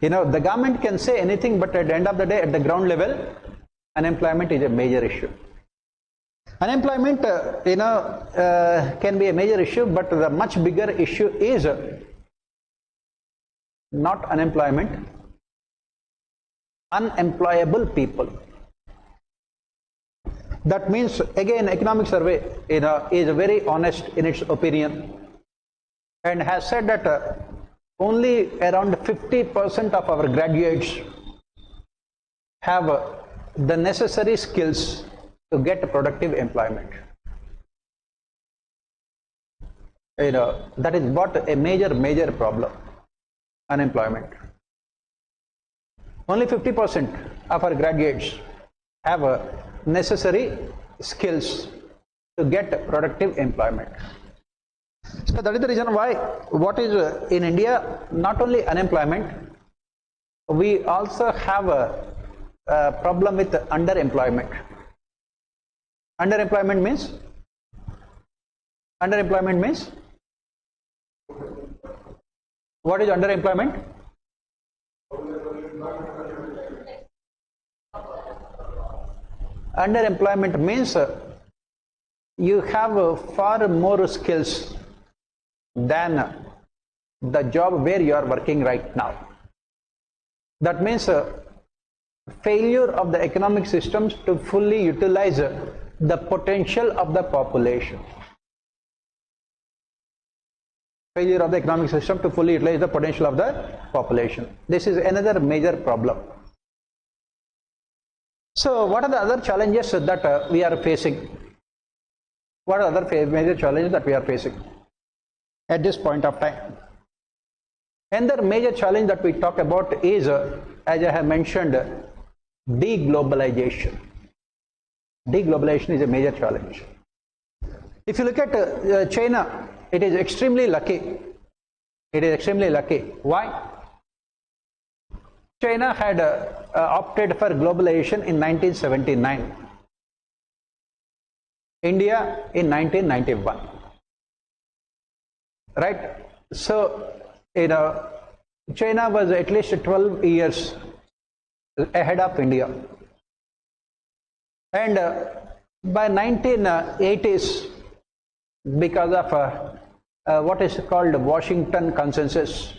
The government can say anything, but at the end of the day, at the ground level, unemployment is a major issue. Unemployment, can be a major issue, but the much bigger issue is not unemployment, unemployable people. That means, again, economic survey, is very honest in its opinion, and has said that only around 50% of our graduates have the necessary skills to get productive employment. That is what a major problem, unemployment. Only 50% of our graduates have necessary skills to get productive employment. So that is the reason why what is in India, not only unemployment, we also have problem with underemployment. Underemployment means what is underemployment? Underemployment means you have far more skills than the job where you are working right now. That means failure of the economic systems to fully utilize the potential of the population. Failure of the economic system to fully utilize the potential of the population. This is another major problem. So what are the other challenges that we are facing? What are other major challenges that we are facing at this point of time? Another major challenge that we talk about is, as I have mentioned, deglobalization. Deglobalization is a major challenge. If you look at China, it is extremely lucky. It is extremely lucky. Why? China had opted for globalization in 1979. India in 1991. Right? So, China was at least 12 years ahead of India. And by 1980s, because of what is called Washington Consensus,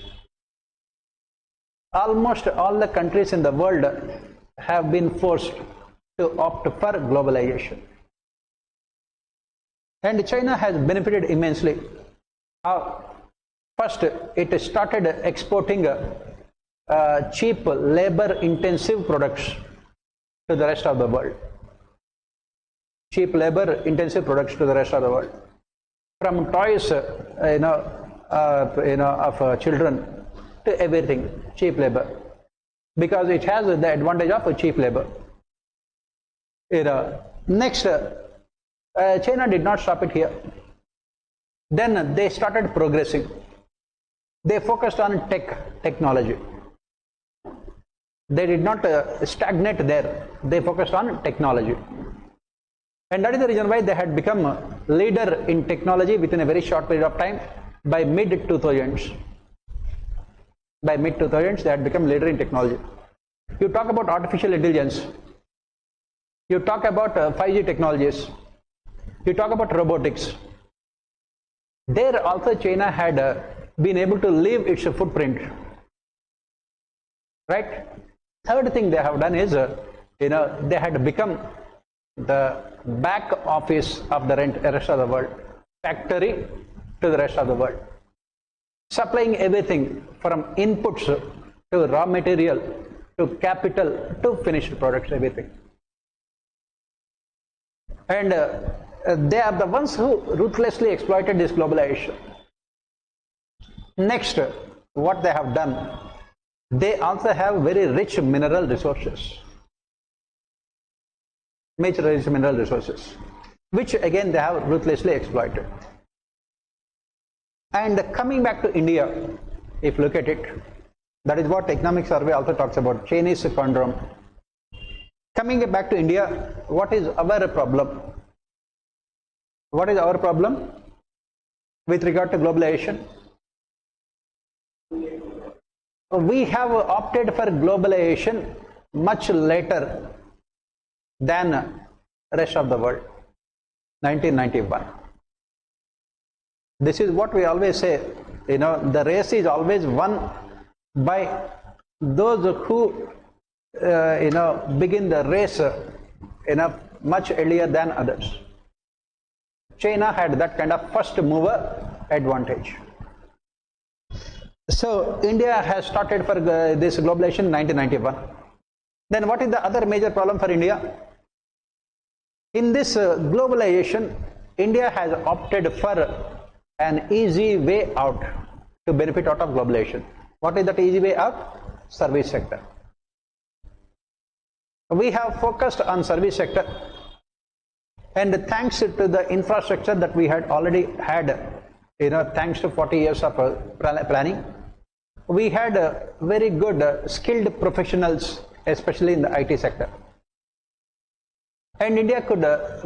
almost all the countries in the world have been forced to opt for globalization. And China has benefited immensely. First, it started exporting cheap labor-intensive products to the rest of the world. Cheap labor-intensive products to the rest of the world. From toys, of children to everything, cheap labor, because it has the advantage of cheap labor. Next, China did not stop it here. Then they started progressing. They focused on technology. They did not stagnate there. They focused on technology. And that is the reason why they had become a leader in technology within a very short period of time. By mid-2000s. By mid-2000s, they had become leader in technology. You talk about artificial intelligence. You talk about 5G technologies. You talk about robotics. There also China had been able to leave its footprint. Right? Third thing they have done is, they had become the back office of the rest of the world, factory to the rest of the world, supplying everything from inputs to raw material to capital to finished products, everything. And they are the ones who ruthlessly exploited this globalization. Next, what they have done, they also have very rich mineral resources. Major rich mineral resources, which again they have ruthlessly exploited. And coming back to India, if you look at it, that is what Economic Survey also talks about, Chinese conundrum. Coming back to India, what is our problem? What is our problem with regard to globalization? We have opted for globalization much later than rest of the world, 1991. This is what we always say, the race is always won by those who, begin the race, much earlier than others. China had that kind of first mover advantage. So India has started for this globalization in 1991. Then what is the other major problem for India? In this globalization, India has opted for an easy way out to benefit out of globalization. What is that easy way out? Service sector. We have focused on service sector, and thanks to the infrastructure that we had already had, thanks to 40 years of planning, we had very good skilled professionals especially in the IT sector. And India could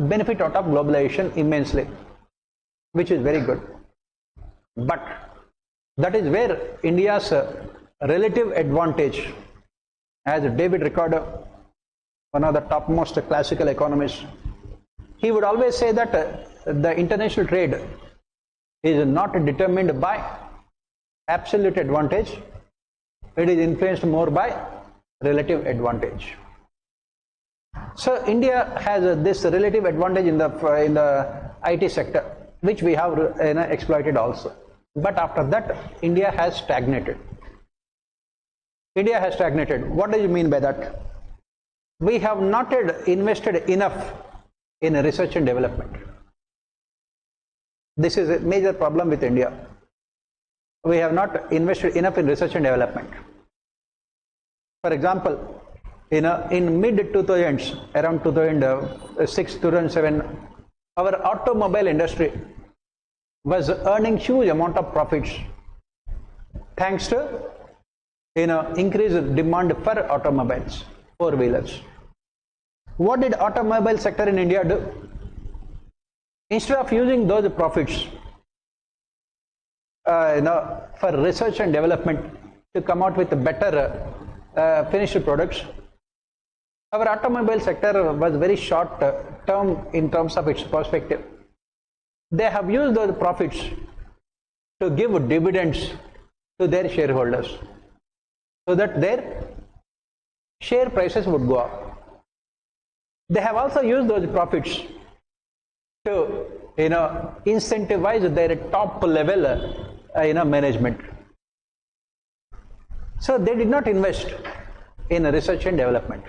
benefit out of globalization immensely, which is very good. But that is where India's relative advantage, as David Ricardo, one of the topmost classical economists, he would always say that the international trade is not determined by absolute advantage, it is influenced more by relative advantage. So India has this relative advantage in the IT sector, which we have exploited also. But after that, India has stagnated. India has stagnated. What do you mean by that? We have not invested enough in research and development. This is a major problem with India. We have not invested enough in research and development. For example, in mid 2000s, around 2006, 2007, our automobile industry was earning huge amount of profits thanks to increased demand for automobiles, four-wheelers. What did automobile sector in India do? Instead of using those profits for research and development to come out with better finished products, our automobile sector was very short term in terms of its perspective. They have used those profits to give dividends to their shareholders so that their share prices would go up. They have also used those profits to incentivize their top level management. So they did not invest in research and development.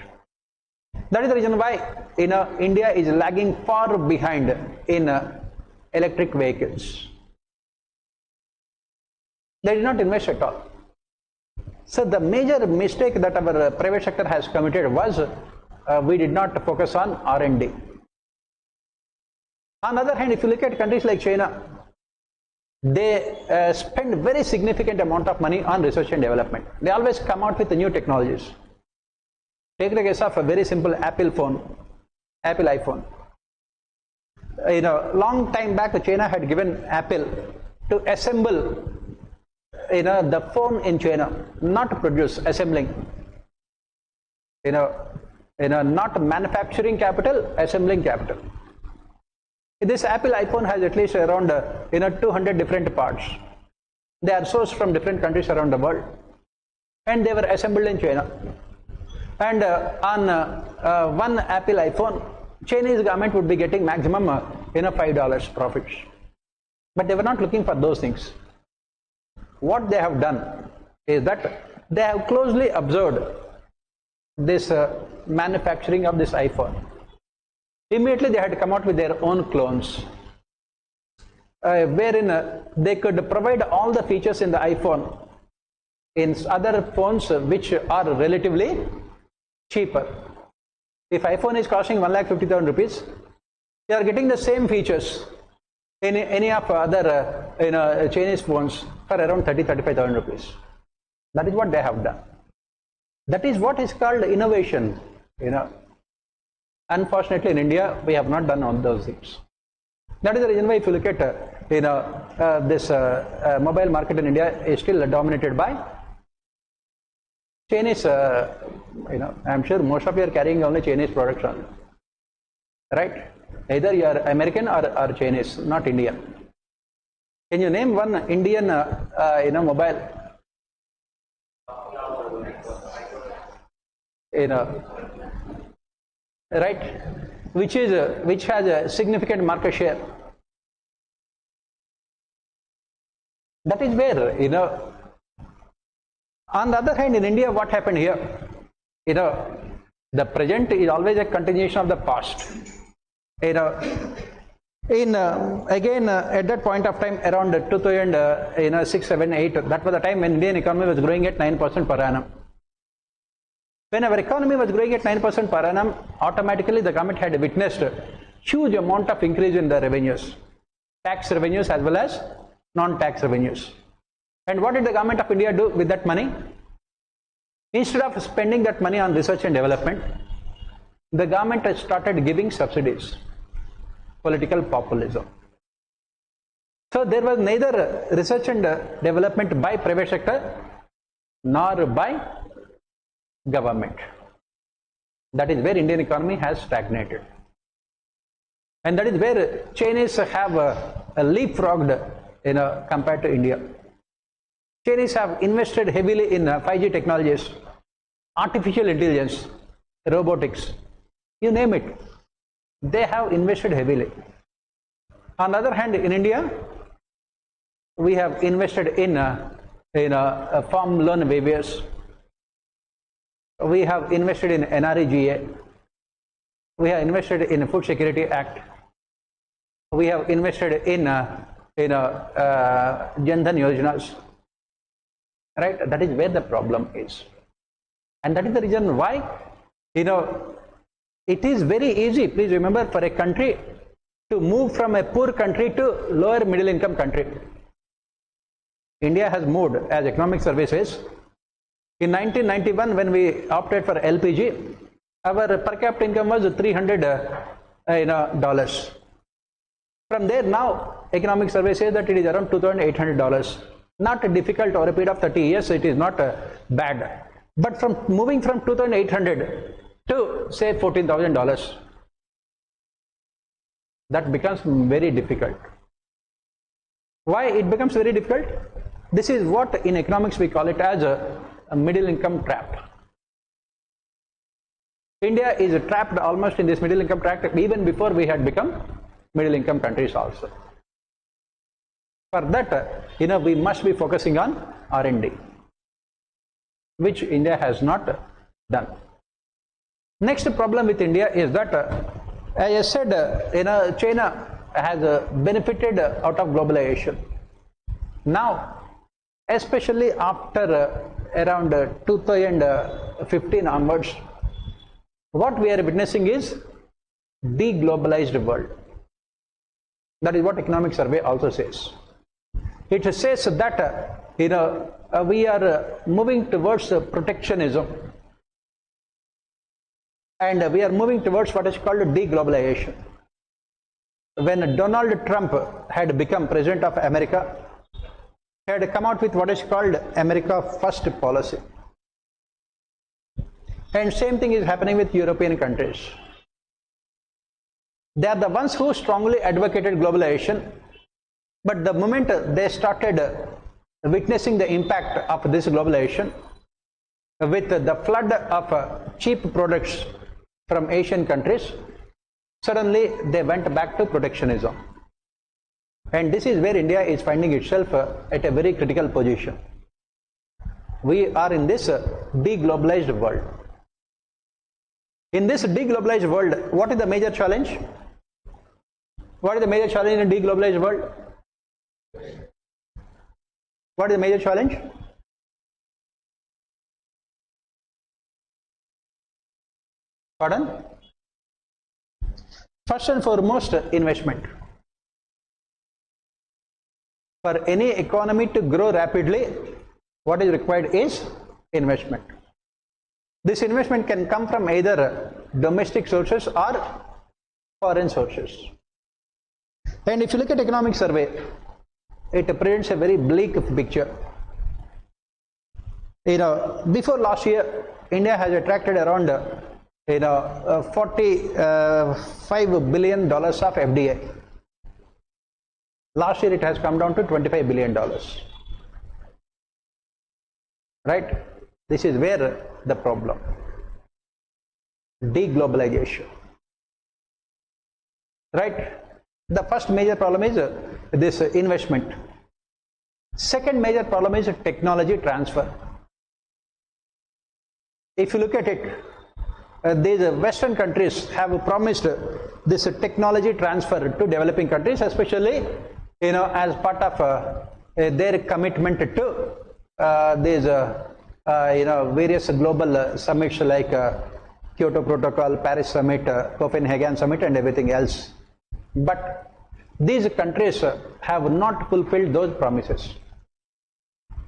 That is the reason why India is lagging far behind in electric vehicles. They did not invest at all. So the major mistake that our private sector has committed was we did not focus on R&D. On the other hand, if you look at countries like China, they spend very significant amount of money on research and development. They always come out with new technologies. Take the case of a very simple Apple iPhone. Long time back, China had given Apple to assemble the phone in China, not produce, assembling. Not manufacturing capital, assembling capital. This Apple iPhone has at least around 200 different parts. They are sourced from different countries around the world, and they were assembled in China. And on one Apple iPhone, Chinese government would be getting maximum $5 profits. But they were not looking for those things. What they have done is that they have closely observed this manufacturing of this iPhone. Immediately they had come out with their own clones, wherein they could provide all the features in the iPhone in other phones which are relatively cheaper. If iPhone is costing 1,50,000 rupees, they are getting the same features in any of other Chinese phones for around 35,000 rupees. That is what they have done. That is what is called innovation. Unfortunately, in India, we have not done all those things. That is the reason why, if you look at this mobile market in India is still dominated by Chinese. I'm sure most of you are carrying only Chinese products only, right? Either you are American or Chinese, not Indian. Can you name one Indian mobile? Right, which has a significant market share. That is where on the other hand, in India, what happened here? The present is always a continuation of the past. Again, at that point of time, around 2006, 7, 8, that was the time when Indian economy was growing at 9% per annum. When our economy was growing at 9% per annum, automatically the government had witnessed a huge amount of increase in the revenues, tax revenues as well as non-tax revenues. And what did the government of India do with that money? Instead of spending that money on research and development, the government has started giving subsidies, political populism. So there was neither research and development by private sector nor by government. That is where Indian economy has stagnated. And that is where Chinese have leapfrogged compared to India. Chinese have invested heavily in 5G technologies, artificial intelligence, robotics, you name it. They have invested heavily. On the other hand, in India, we have invested in farm loan waivers. We have invested in NREGA. We have invested in Food Security Act. We have invested in Jan Dhan Yojanas. Right? That is where the problem is. And that is the reason why, it is very easy, please remember, for a country to move from a poor country to lower middle income country. India has moved as economic services. In 1991, when we opted for LPG, our per capita income was $300. From there now, economic survey says that it is around $2,800. Not difficult over a period of 30 years, it is not bad. But from moving from 2,800 to say $14,000, that becomes very difficult. Why it becomes very difficult? This is what in economics we call it as a middle income trap. India is trapped almost in this middle income trap even before we had become middle income countries also. For that, we must be focusing on R&D, which India has not done. Next problem with India is that, as I said, China has benefited out of globalization. Now, especially after around 2015 onwards, what we are witnessing is deglobalized world. That is what economic survey also says. It says that we are moving towards protectionism, and we are moving towards what is called deglobalization. When Donald Trump had become president of America, he had come out with what is called America First policy. And same thing is happening with European countries. They are the ones who strongly advocated globalization, but the moment they started witnessing the impact of this globalization with the flood of cheap products from Asian countries, suddenly they went back to protectionism. And this is where India is finding itself at a very critical position. We are in this deglobalized world. In this deglobalized world, what is the major challenge? What is the major challenge in a deglobalized world? What is the major challenge? Pardon? First and foremost, investment. For any economy to grow rapidly, what is required is investment. This investment can come from either domestic sources or foreign sources. And if you look at economic survey, it presents a very bleak picture. Before last year, India has attracted around $45 billion of FDI. Last year it has come down to $25 billion. Right? This is where the problem. Deglobalization. Right? The first major problem is this investment. Second major problem is technology transfer. If you look at it, these Western countries have promised this technology transfer to developing countries, especially as part of their commitment to these various global summits like Kyoto Protocol, Paris Summit, Copenhagen Summit, and everything else. But these countries have not fulfilled those promises.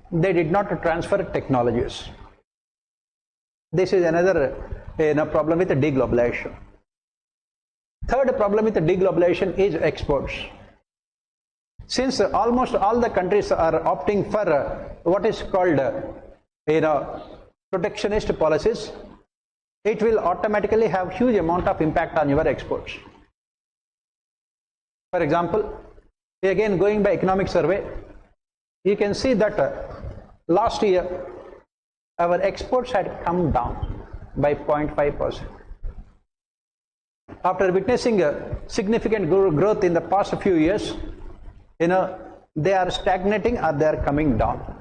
They did not transfer technologies. This is another problem with the deglobalization. Third problem with the deglobalization is exports. Since almost all the countries are opting for what is called protectionist policies, it will automatically have huge amount of impact on your exports. For example, again going by economic survey, you can see that last year our exports had come down by 0.5%. After witnessing a significant growth in the past few years, they are stagnating or they are coming down.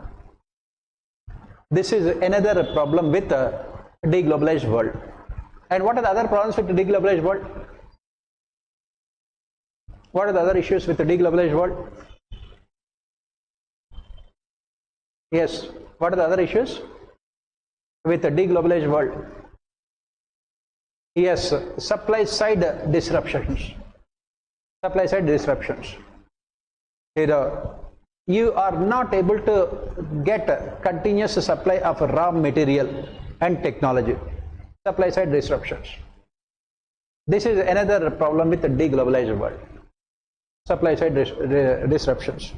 This is another problem with a deglobalized world. And what are the other problems with the deglobalized world? What are the other issues with the deglobalized world? Yes, what are the other issues with the deglobalized world? Yes, supply side disruptions. Supply side disruptions. You are not able to get a continuous supply of raw material and technology. Supply side disruptions. This is another problem with the deglobalized world. Supply side disruptions.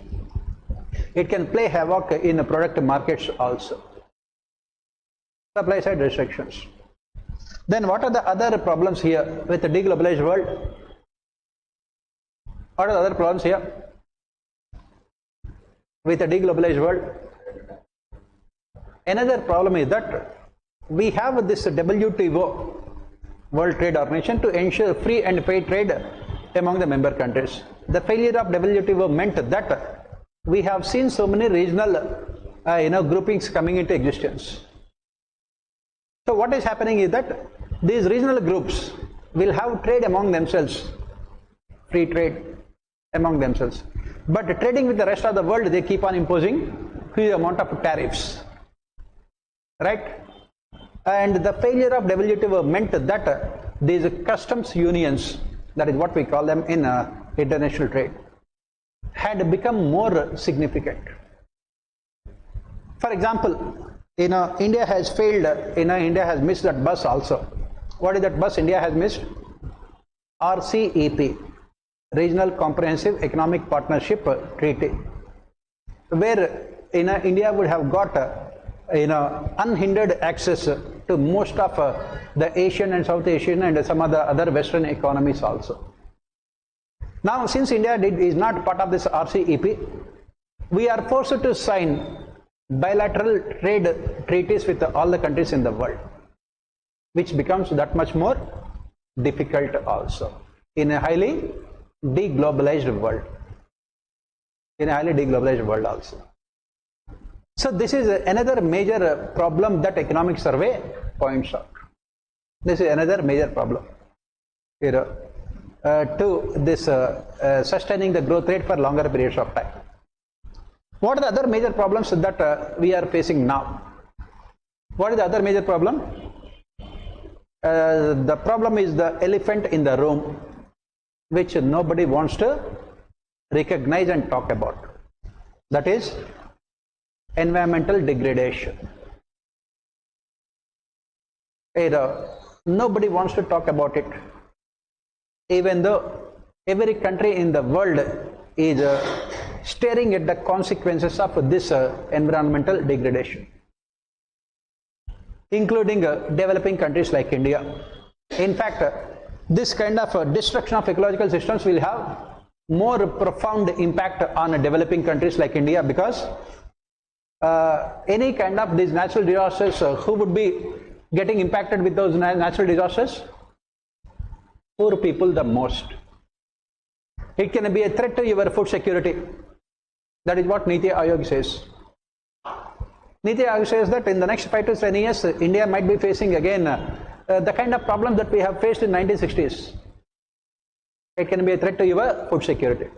It can play havoc in product markets also. Supply side restrictions. Then what are the other problems here with the deglobalized world? What are the other problems here with the deglobalized world? Another problem is that we have this WTO, World Trade Organization, to ensure free and fair trade among the member countries. The failure of WTO meant that we have seen so many regional groupings coming into existence. So what is happening is that these regional groups will have trade among themselves, free trade among themselves. But trading with the rest of the world, they keep on imposing huge amount of tariffs, right? And the failure of WTO meant that these customs unions, that is what we call them in international trade, had become more significant. For example, India has failed, India has missed that bus also. What is that bus India has missed? RCEP, Regional Comprehensive Economic Partnership Treaty, where India would have got unhindered access to most of the Asian and South Asian and some of the other Western economies also. Now, since India is not part of this RCEP, we are forced to sign bilateral trade treaties with all the countries in the world, which becomes that much more difficult also in a highly deglobalized world. In a highly deglobalized world also. So this is another major problem that economic survey points out. This is another major problem to this sustaining the growth rate for longer periods of time. What are the other major problems that we are facing now? What is the other major problem? The problem is the elephant in the room, which nobody wants to recognize and talk about. That is environmental degradation. Nobody wants to talk about it, even though every country in the world is staring at the consequences of this environmental degradation, including developing countries like India. In fact, this kind of destruction of ecological systems will have more profound impact on developing countries like India, because any kind of these natural disasters, who would be getting impacted with those natural disasters? Poor people the most. It can be a threat to your food security. That is what Niti Aayog says. Niti Aayog says that in the next 5 to 10 years, India might be facing again the kind of problem that we have faced in 1960s. It can be a threat to your food security.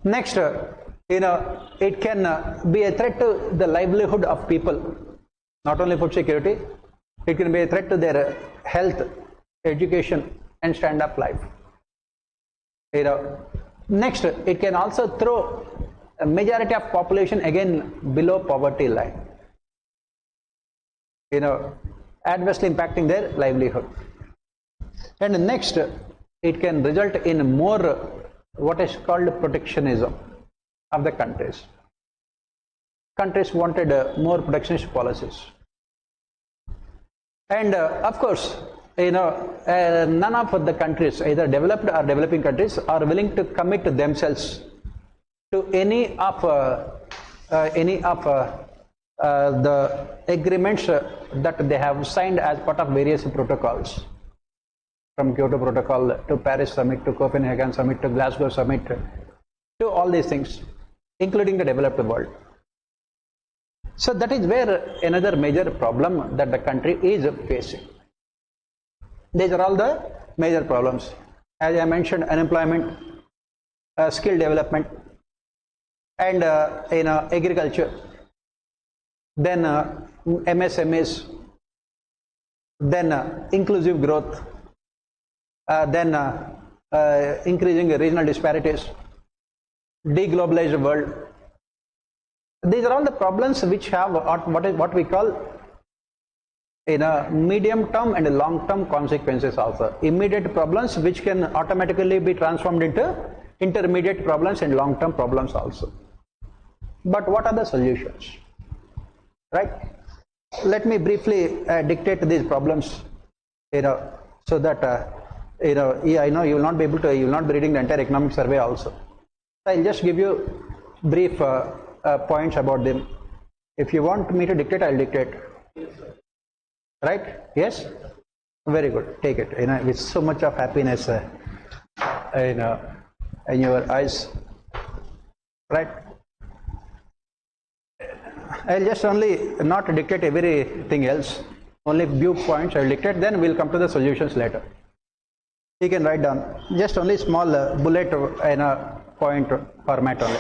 Next, it can be a threat to the livelihood of people. Not only food security, it can be a threat to their health, education, and standard of life. Next, it can also throw a majority of population again below poverty line. adversely impacting their livelihood. And next, it can result in more what is called protectionism of the countries. Countries wanted more protectionist policies. And of course, none of the countries, either developed or developing countries, are willing to commit themselves to any of the agreements that they have signed as part of various protocols, from Kyoto Protocol to Paris Summit to Copenhagen Summit to Glasgow Summit to all these things, including the developed world. So that is where another major problem that the country is facing. These are all the major problems. As I mentioned, unemployment, skill development, and agriculture, then MSMEs, then inclusive growth, then increasing regional disparities, deglobalized world. These are all the problems which have what we call medium term and long term consequences also. Immediate problems which can automatically be transformed into intermediate problems and long term problems also. But what are the solutions? Right? Let me briefly dictate these problems, so that I know you will not be reading the entire economic survey also. I'll just give you brief points about them. If you want me to dictate, I'll dictate. Right? Yes? Very good. Take it. With so much of happiness in your eyes. Right? I'll just only not dictate everything else. Only few points I'll dictate, then we'll come to the solutions later. You can write down just only small bullet in a point format only.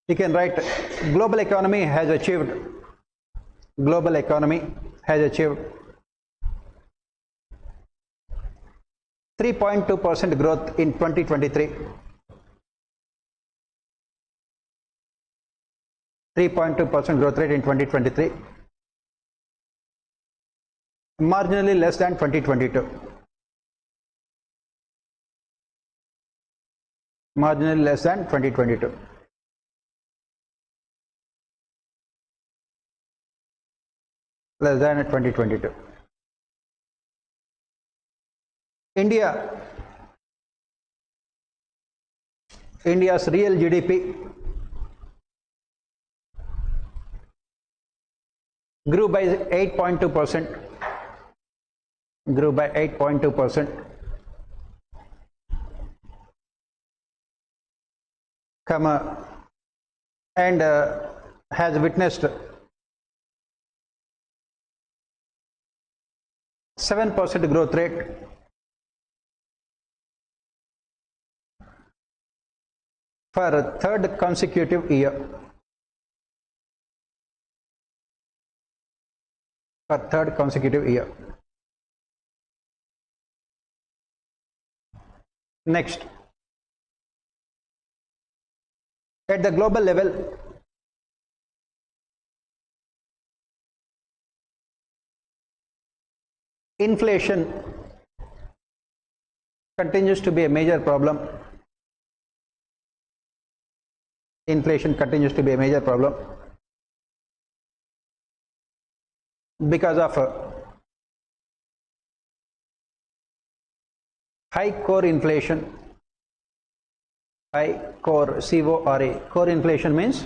You can write global economy has achieved 3.2% growth in 2023. 3.2% growth rate in 2023. Marginally less than 2022. Marginally less than 2022. Less than 2022. India's real GDP grew by 8.2%. Grew by 8.2%. And has witnessed 7% growth rate for a third consecutive year. Next, at the global level, inflation continues to be a major problem. Because of high core inflation. High core, C-O-R-E. Core inflation means,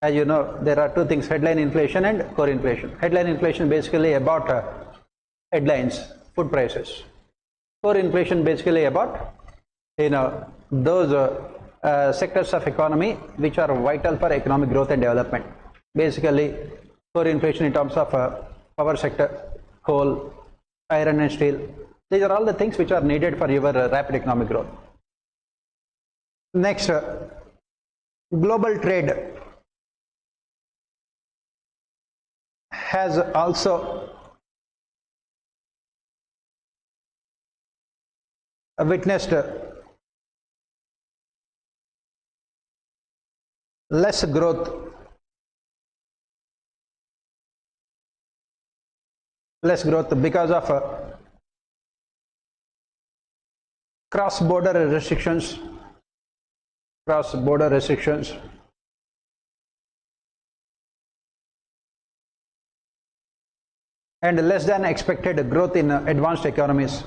as you know, there are two things: headline inflation and core inflation. Headline inflation basically about headlines, food prices. Core inflation basically about those sectors of economy which are vital for economic growth and development. Basically, core inflation in terms of power sector, coal, iron and steel. These are all the things which are needed for your rapid economic growth. Next, global trade has also witnessed less growth less growth because of cross-border restrictions, and less than expected growth in advanced economies.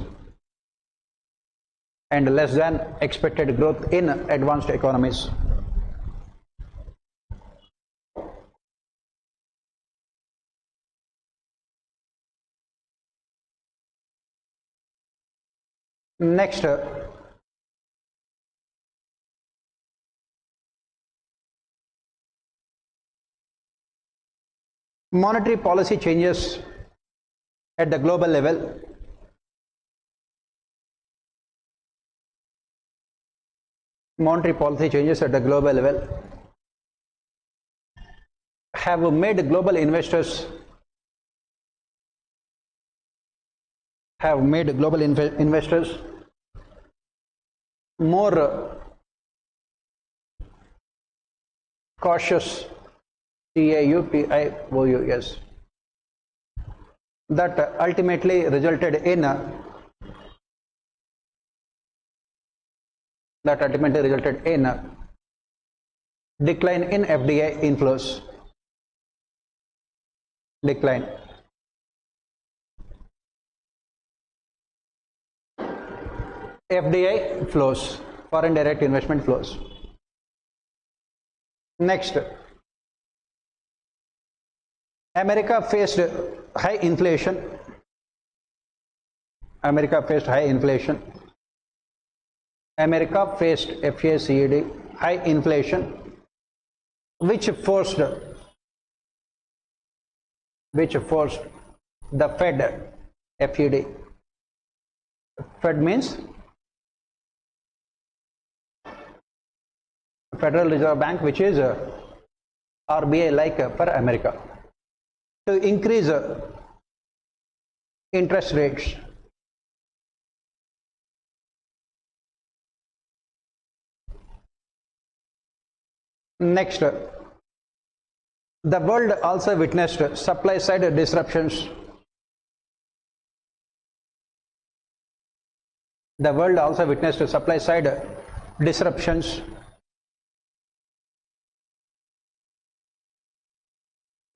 Next, monetary policy changes at the global level. Have made global investors more cautious, CAUTIOUS, that ultimately resulted in decline in FDI inflows. FDI flows, foreign direct investment flows. Next, America faced high inflation. America faced FACED high inflation, which forced the Fed, FED. Fed means Federal Reserve Bank, which is RBI like for America, to increase interest rates. Next, the world also witnessed supply side disruptions.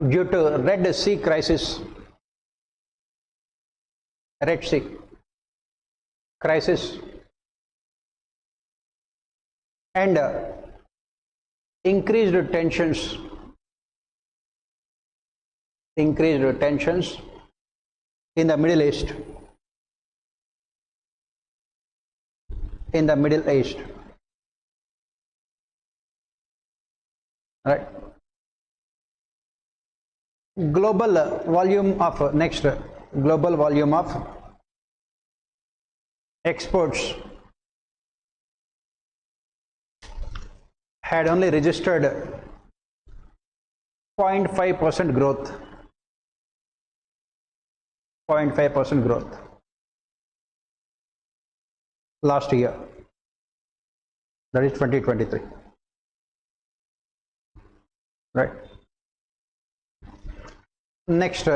Due to Red Sea crisis, and increased tensions in the Middle East. Right. Global volume of exports had only registered 0.5% growth. Last year, that is 2023. Right. Next,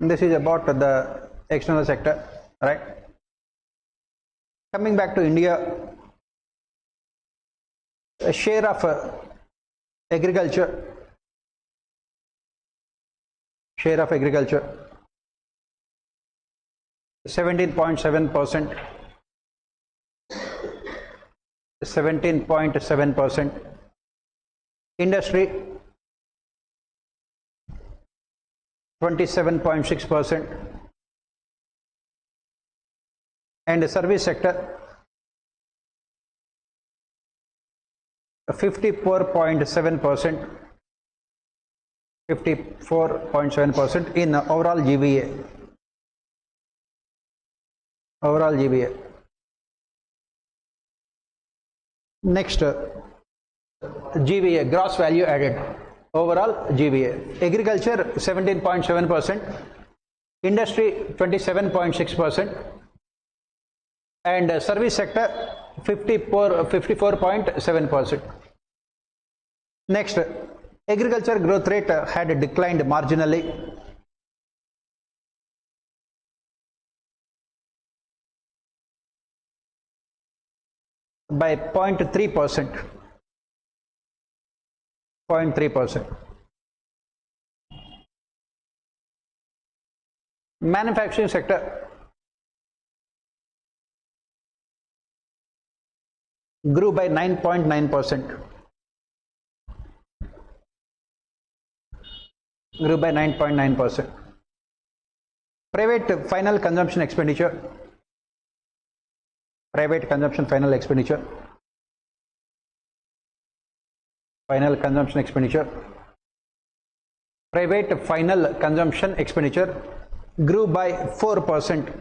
this is about the external sector, right? Coming back to India, a share of agriculture 17.7%, 17.7%, industry 27.6%, and service sector 54.7% in overall GVA. Next, GVA, gross value added. Overall GVA, agriculture 17.7%, industry 27.6%, and service sector 54.7%. Next, agriculture growth rate had declined marginally by 0.3%. 0.3%. Manufacturing sector grew by 9.9%. Grew by 9.9%. Private final consumption expenditure. Private consumption final expenditure. Final consumption expenditure. Private final consumption expenditure grew by 4%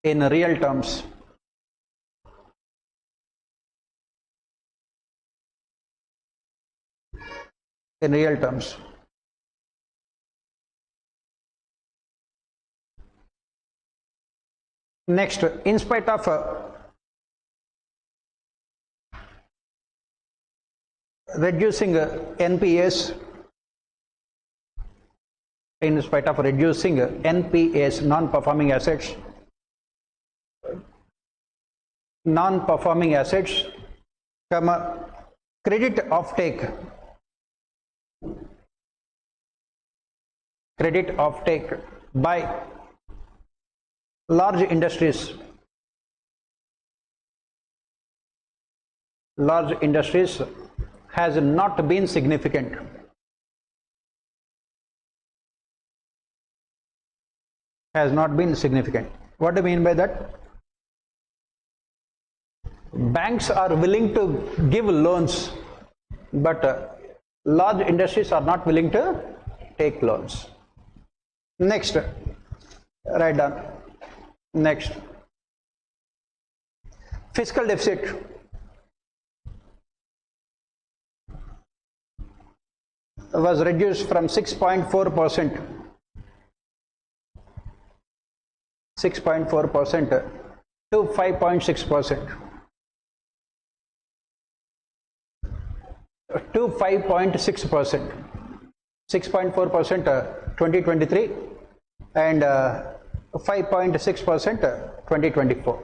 in real terms. In real terms. Next, in spite of reducing NPAs, in spite of reducing NPAs, non-performing assets, credit offtake by large industries has not been significant. Has not been significant. What do you mean by that? Banks are willing to give loans, but large industries are not willing to take loans. Next, write down. Next, fiscal deficit. Was reduced from 6.4% to 5.6%. To 5.6%. 6.4% 2023 and 5.6% 2024.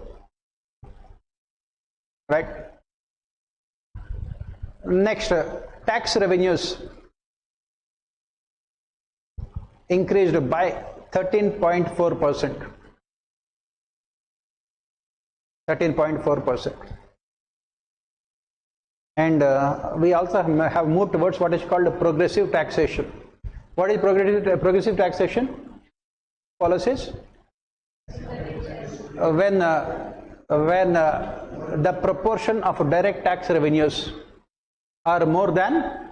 Right? Next, tax revenues increased by 13.4%. 13.4%. And we also have moved towards what is called progressive taxation. What is progressive taxation? Policies? When the proportion of direct tax revenues are more than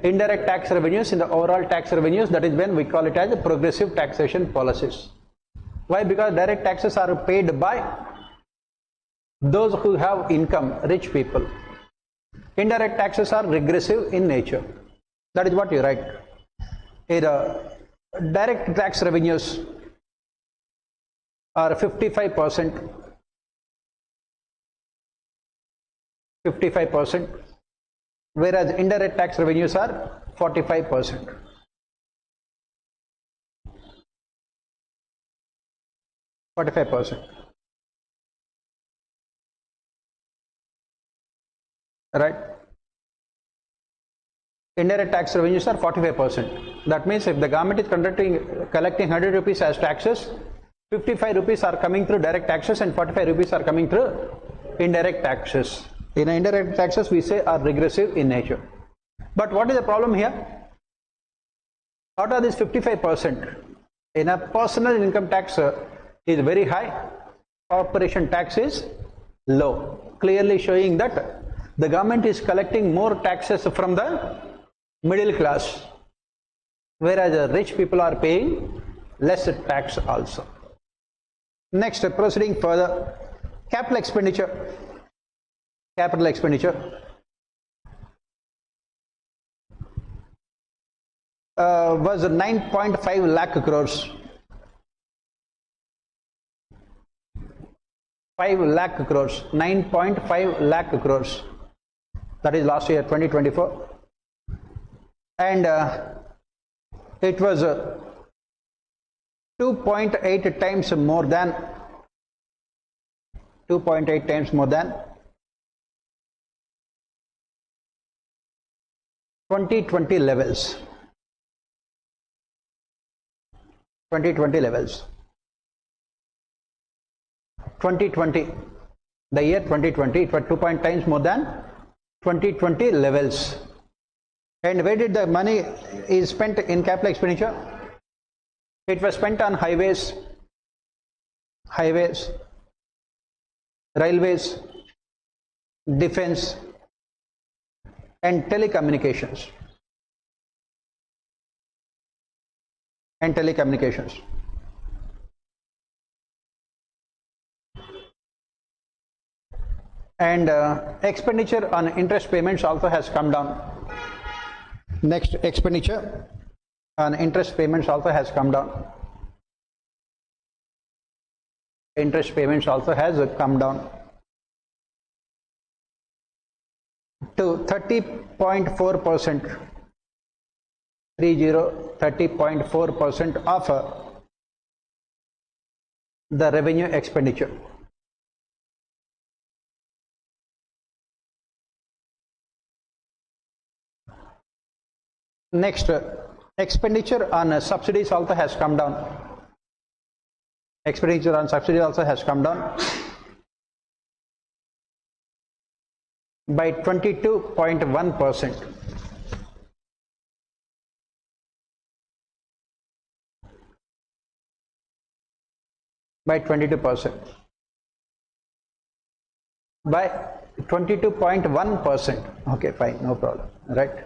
indirect tax revenues in the overall tax revenues, that is when we call it as progressive taxation policies. Why? Because direct taxes are paid by those who have income, rich people. Indirect taxes are regressive in nature. That is what you write. Direct tax revenues are 55%. 55%. Whereas indirect tax revenues are 45%. 45%. Right? Indirect tax revenues are 45%. That means if the government is collecting 100 rupees as taxes, 55 rupees are coming through direct taxes and 45 rupees are coming through indirect taxes. In indirect taxes we say are regressive in nature. But what is the problem here? Out of this 55%, in a personal income tax is very high, corporation tax is low, clearly showing that the government is collecting more taxes from the middle class, whereas the rich people are paying less tax also. Next, proceeding further, capital expenditure. Capital expenditure was 9.5 lakh crores. 5 lakh crores, 9.5 lakh crores. That is last year 2024. And it was 2.8 times more than 2.8 times more than 2020 levels. 2020 levels. 2020, the year 2020, it was 2 times more than 2020 levels. And where did the money is spent in capital expenditure? It was spent on highways, railways, defense, and telecommunications. And expenditure on interest payments also has come down. Next, expenditure on interest payments also has come down. Interest payments also has come down to 30.4%. 30.4% of the revenue expenditure. Next, expenditure on subsidies also has come down. Expenditure on subsidies also has come down by 22.1%. By 22%. By 22.1%. Okay, fine, no problem, right?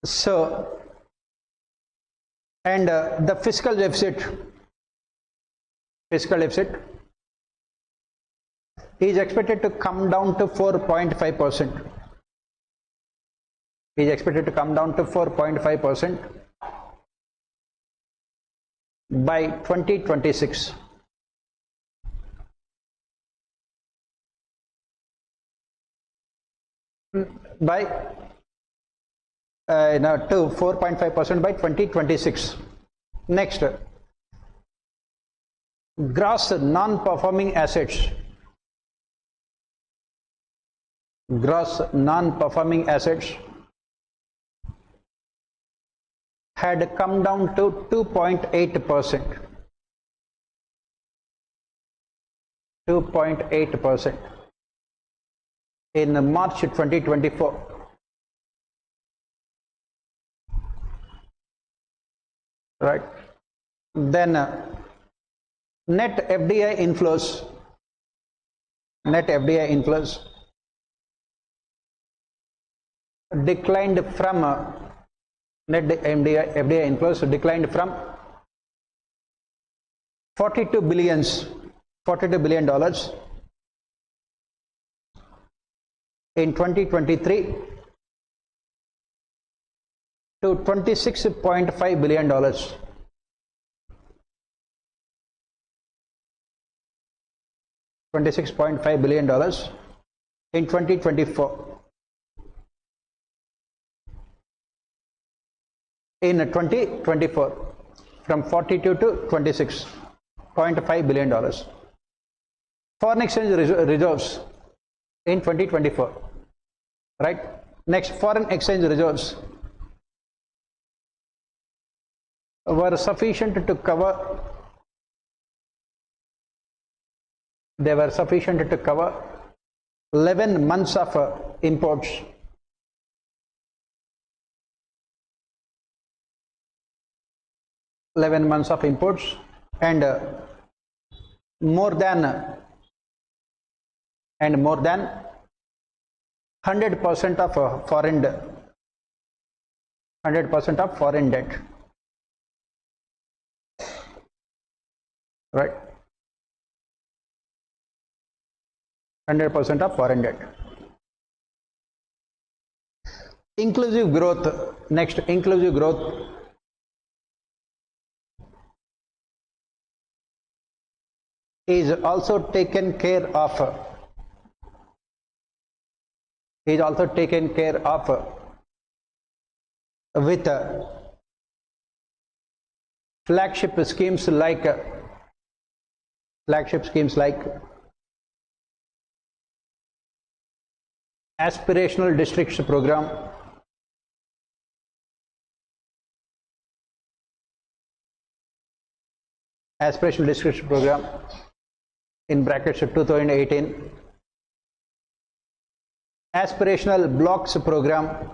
So, and the fiscal deficit is expected to come down to 4.5%. Is expected to come down to 4.5% by 2026. By now to 4.5% by 2026. Next, gross non-performing assets. Gross non-performing assets had come down to 2.8%. 2.8% in March 2024. Right. Then net FDI inflows. Net FDI inflows declined from net FDI inflows declined from $42 billion in 2023 to $26.5 billion. $26.5 billion in 2024. In 2024, from 42 to $26.5 billion. Foreign exchange reserves in 2024. Right? Next, foreign exchange reserves were sufficient to cover. They were sufficient to cover 11 months of imports. 11 months of imports and more than 100% of foreign 100% of foreign debt. Right. 100% of foreign debt. Inclusive growth. Next, inclusive growth. Is also taken care of. Is also taken care of with flagship schemes like aspirational districts program, aspirational districts program in brackets 2018, aspirational blocks program,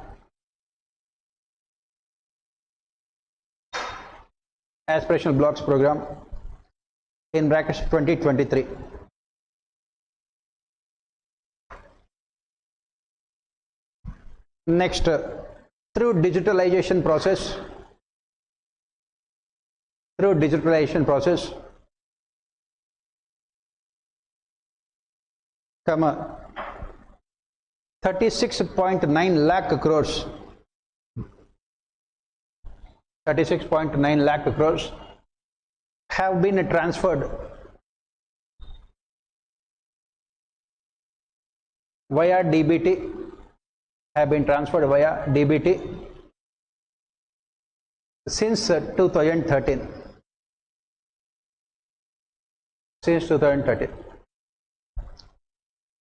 aspirational blocks program in brackets 2023. Next, through digitalization process, comma 36.9 lakh crores, 36.9 lakh crores have been transferred via DBT, have been transferred via DBT since 2013. Since 2013.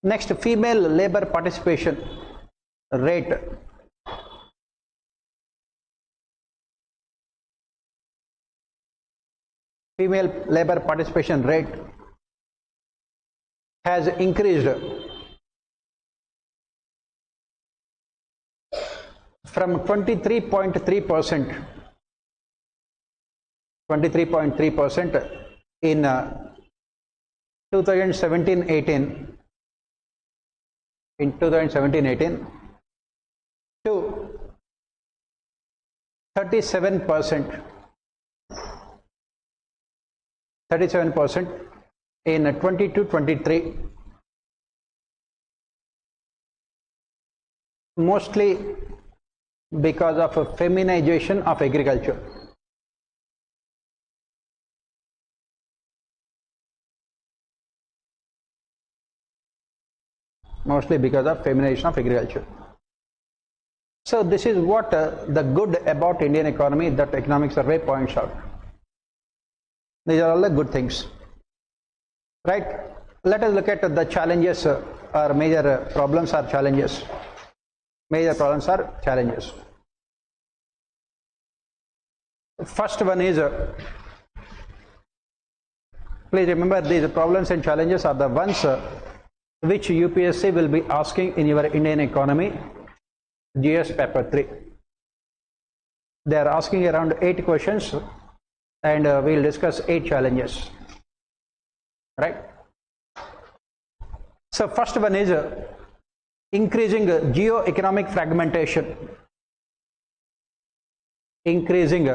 Next, female labor participation rate. Female labor participation rate has increased from 23.3% in 2017-18 to 37% in 22-23, mostly because of a feminization of agriculture. Mostly because of feminization of agriculture. So this is what the good about Indian economy that economic survey points out. These are all the good things, right? Let us look at the challenges or major problems or challenges. Major problems are challenges. First one is, please remember, these problems and challenges are the ones which UPSC will be asking in your Indian economy GS paper 3. They are asking around 8 questions and we will discuss 8 challenges, right? So first one is increasing geo-economic fragmentation. Increasing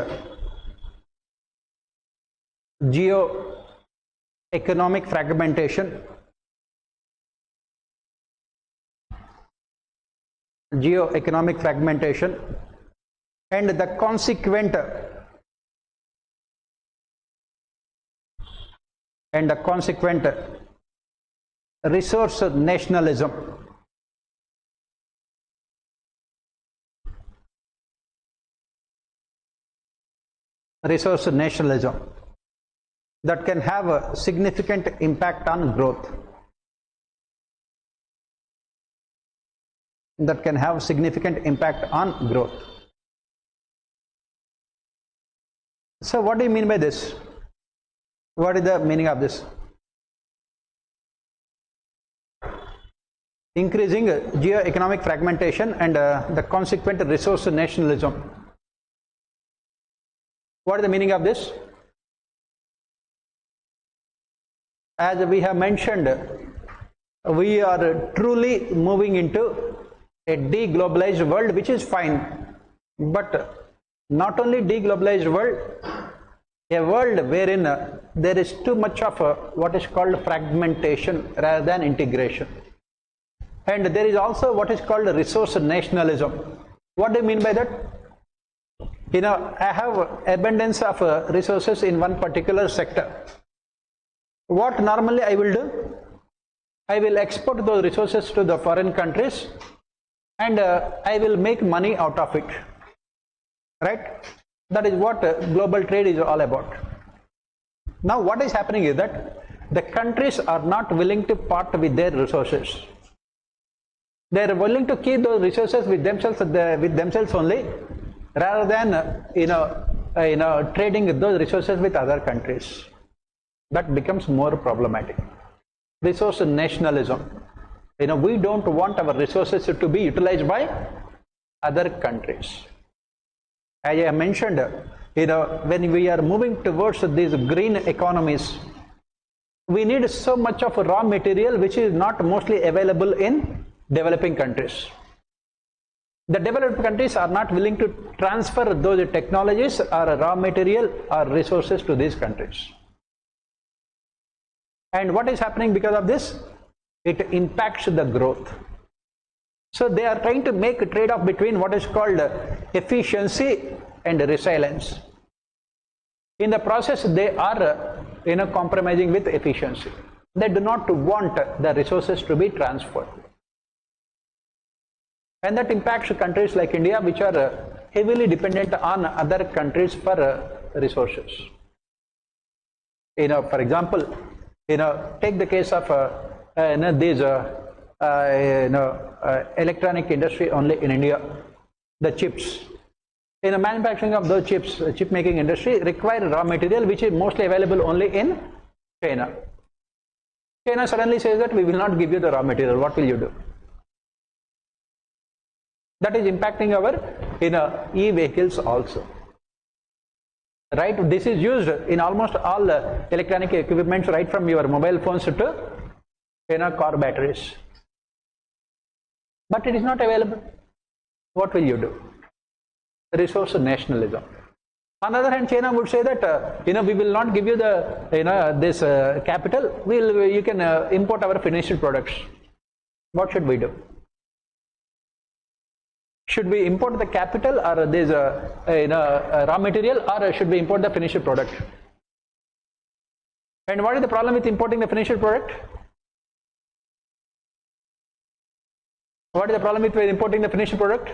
geo-economic fragmentation. Geo-economic fragmentation and the consequent resource nationalism. Resource nationalism that can have a significant impact on growth. That can have significant impact on growth. So what do you mean by this? What is the meaning of this? Increasing geo-economic fragmentation and the consequent resource nationalism. What is the meaning of this? As we have mentioned, we are truly moving into a deglobalized world, which is fine, but not only deglobalized world, a world wherein there is too much of what is called fragmentation rather than integration, and there is also what is called resource nationalism. What do you mean by that? You know, I have abundance of resources in one particular sector. What normally I will do? I will export those resources to the foreign countries and I will make money out of it, right? That is what global trade is all about. Now what is happening is that the countries are not willing to part with their resources. They are willing to keep those resources with themselves only, rather than trading those resources with other countries. That becomes more problematic. Resource nationalism. We don't want our resources to be utilized by other countries. As I mentioned, when we are moving towards these green economies, we need so much of raw material which is not mostly available in developing countries. The developed countries are not willing to transfer those technologies or raw material or resources to these countries. And what is happening because of this? It impacts the growth. So they are trying to make a trade-off between what is called efficiency and resilience. In the process, they are compromising with efficiency. They do not want the resources to be transferred. And that impacts countries like India, which are heavily dependent on other countries for resources. For example, take the case of these electronic industry only in India, the chips. In the manufacturing of those chips, chip making industry require raw material which is mostly available only in China. China suddenly says that we will not give you the raw material. What will you do? That is impacting our e-vehicles also. Right? This is used in almost all electronic equipments, right from your mobile phones to car batteries. But it is not available. What will you do? Resource nationalism. On the other hand, China would say that we will not give you the this capital. You can import our finished products. What should we do? Should we import the capital or this raw material, or should we import the finished product? And what is the problem with importing the finished product? What is the problem with importing the finished product?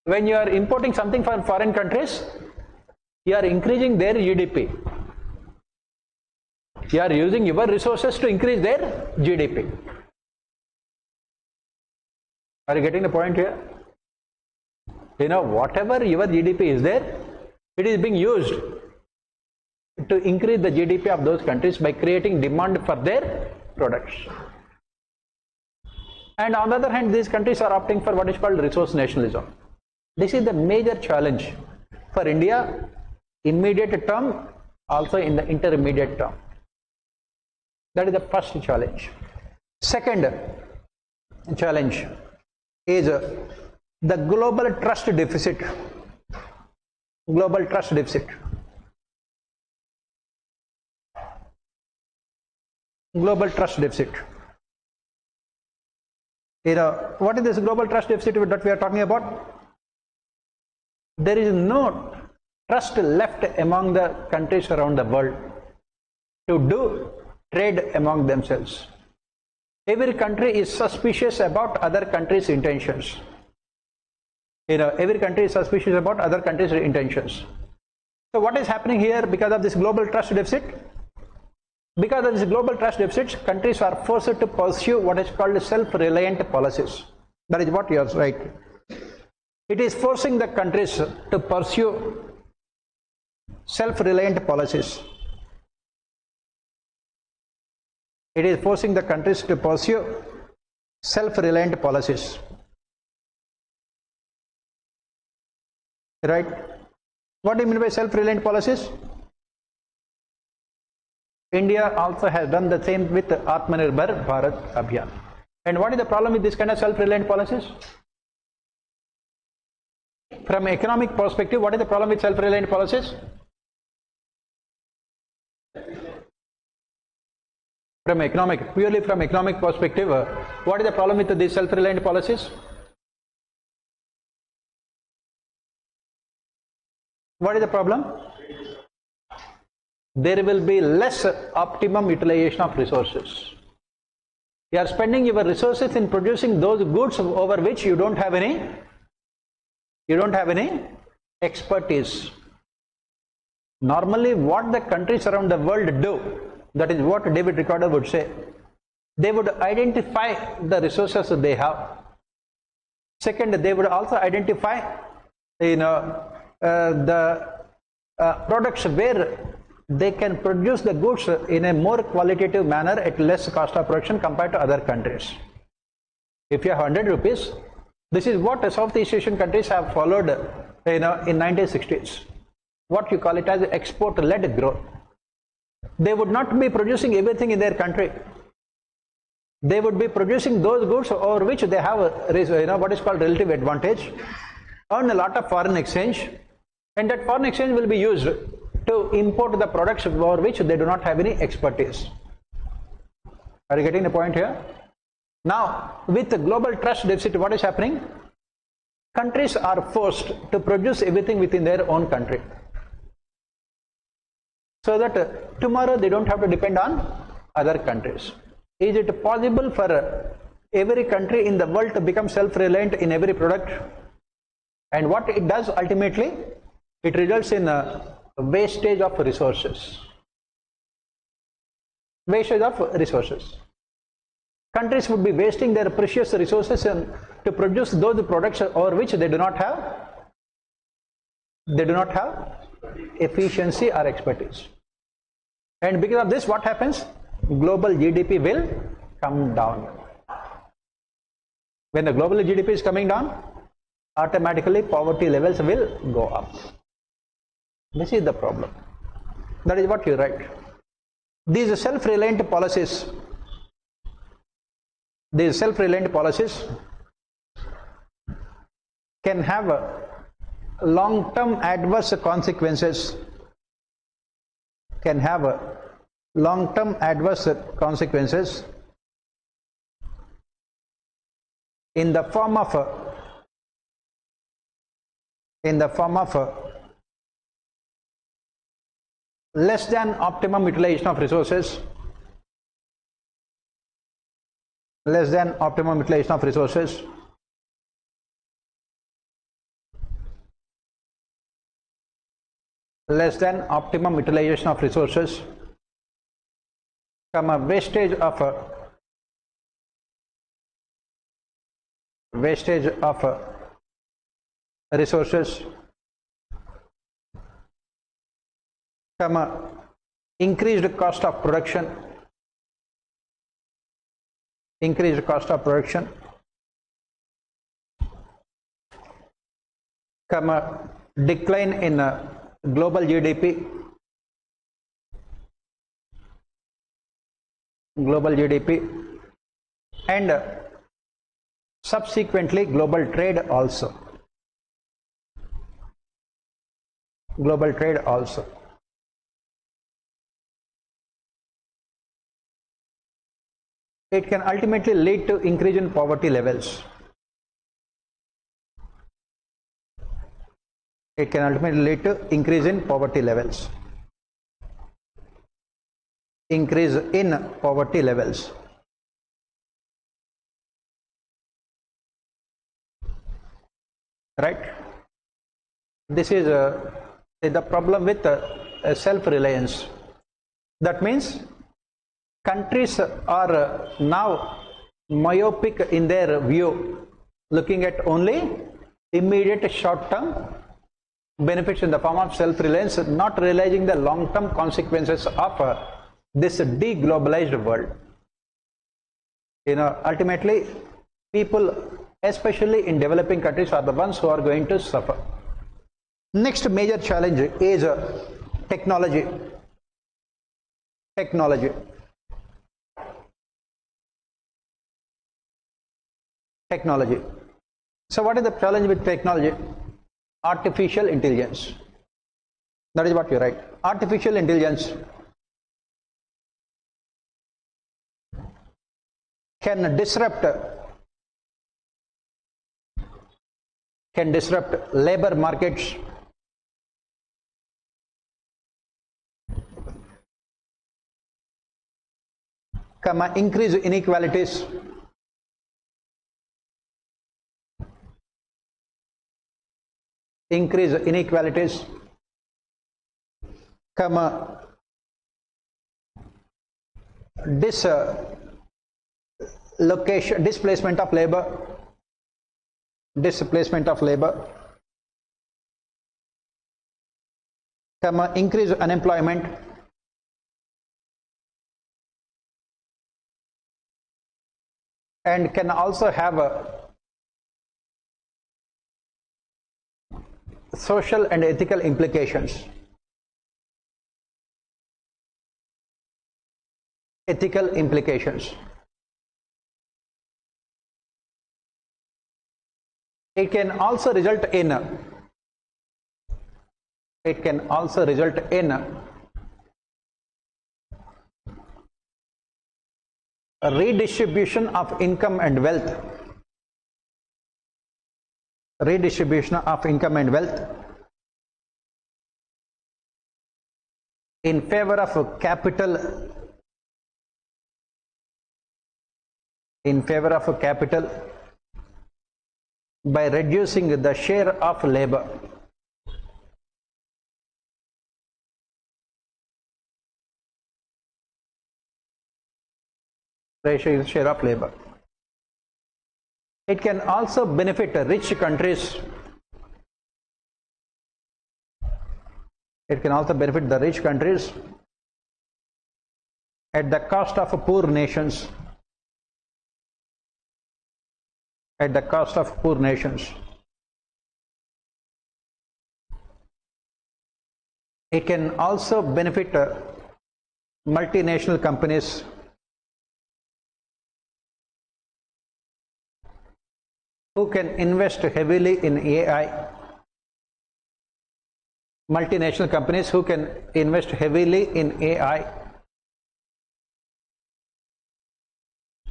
When you are importing something from foreign countries, you are increasing their GDP. You are using your resources to increase their GDP. Are you getting the point here? Whatever your GDP is there, it is being used to increase the GDP of those countries by creating demand for their products. And on the other hand, these countries are opting for what is called resource nationalism. This is the major challenge for India, immediate term, also in the intermediate term. That is the first challenge. Second challenge is the global trust deficit. Global trust deficit. Global trust deficit. What is this global trust deficit that we are talking about? There is no trust left among the countries around the world to do trade among themselves. Every country is suspicious about other countries' intentions. Every country is suspicious about other countries' intentions. So what is happening here because of this global trust deficit? Because of this global trust deficit, countries are forced to pursue what is called self-reliant policies. That is what you are right. It is forcing the countries to pursue self-reliant policies. It is forcing the countries to pursue self-reliant policies. Right? What do you mean by self-reliant policies? India also has done the same with Atmanirbhar Bharat Abhiyan. And what is the problem with this kind of self-reliant policies? From an economic perspective, what is the problem with self-reliant policies? Purely from economic perspective, what is the problem with these self-reliant policies? What is the problem? There will be less optimum utilization of resources. You are spending your resources in producing those goods over which you don't have any expertise. Normally, what the countries around the world do, that is what David Ricardo would say. They would identify the resources they have. Second, they would also identify, the products where they can produce the goods in a more qualitative manner at less cost of production compared to other countries. If you have 100 rupees, this is what Southeast Asian countries have followed, in 1960s. What you call it as export-led growth. They would not be producing everything in their country. They would be producing those goods over which they have what is called relative advantage, earn a lot of foreign exchange, and that foreign exchange will be used to import the products over which they do not have any expertise. Are you getting the point here? Now, with the global trust deficit, what is happening? Countries are forced to produce everything within their own country, so that tomorrow they don't have to depend on other countries. Is it possible for every country in the world to become self-reliant in every product? And what it does ultimately, it results in a wastage of resources. Wastage of resources. Countries would be wasting their precious resources to produce those products over which they do not have efficiency or expertise. And because of this, what happens? Global GDP will come down. When the global GDP is coming down, automatically poverty levels will go up. This is the problem. That is what you write. These self-reliant policies can have long-term adverse consequences. In the form of less than optimum utilization of resources, less than optimum utilization of resources, a wastage of resources, increased cost of production, decline in global GDP, and subsequently global trade also. It can ultimately lead to increase in poverty levels. Increase in poverty levels. Right? This is the problem with self-reliance. That means countries are now myopic in their view, looking at only immediate short-term benefits in the form of self-reliance, not realizing the long-term consequences of this deglobalized world. Ultimately, people, especially in developing countries, are the ones who are going to suffer. Next major challenge is technology. So what is the challenge with technology? Artificial intelligence. That is what you write. Artificial intelligence can disrupt labor markets, increase inequalities, location, displacement of labor, increase unemployment, and can also have social and ethical implications. It can also result in a redistribution of income and wealth. In favor of capital, by reducing the share of labor. Share of labor. It can also benefit rich countries. It can also benefit the rich countries at the cost of poor nations. It can also benefit multinational companies who can invest heavily in AI. Multinational companies who can invest heavily in AI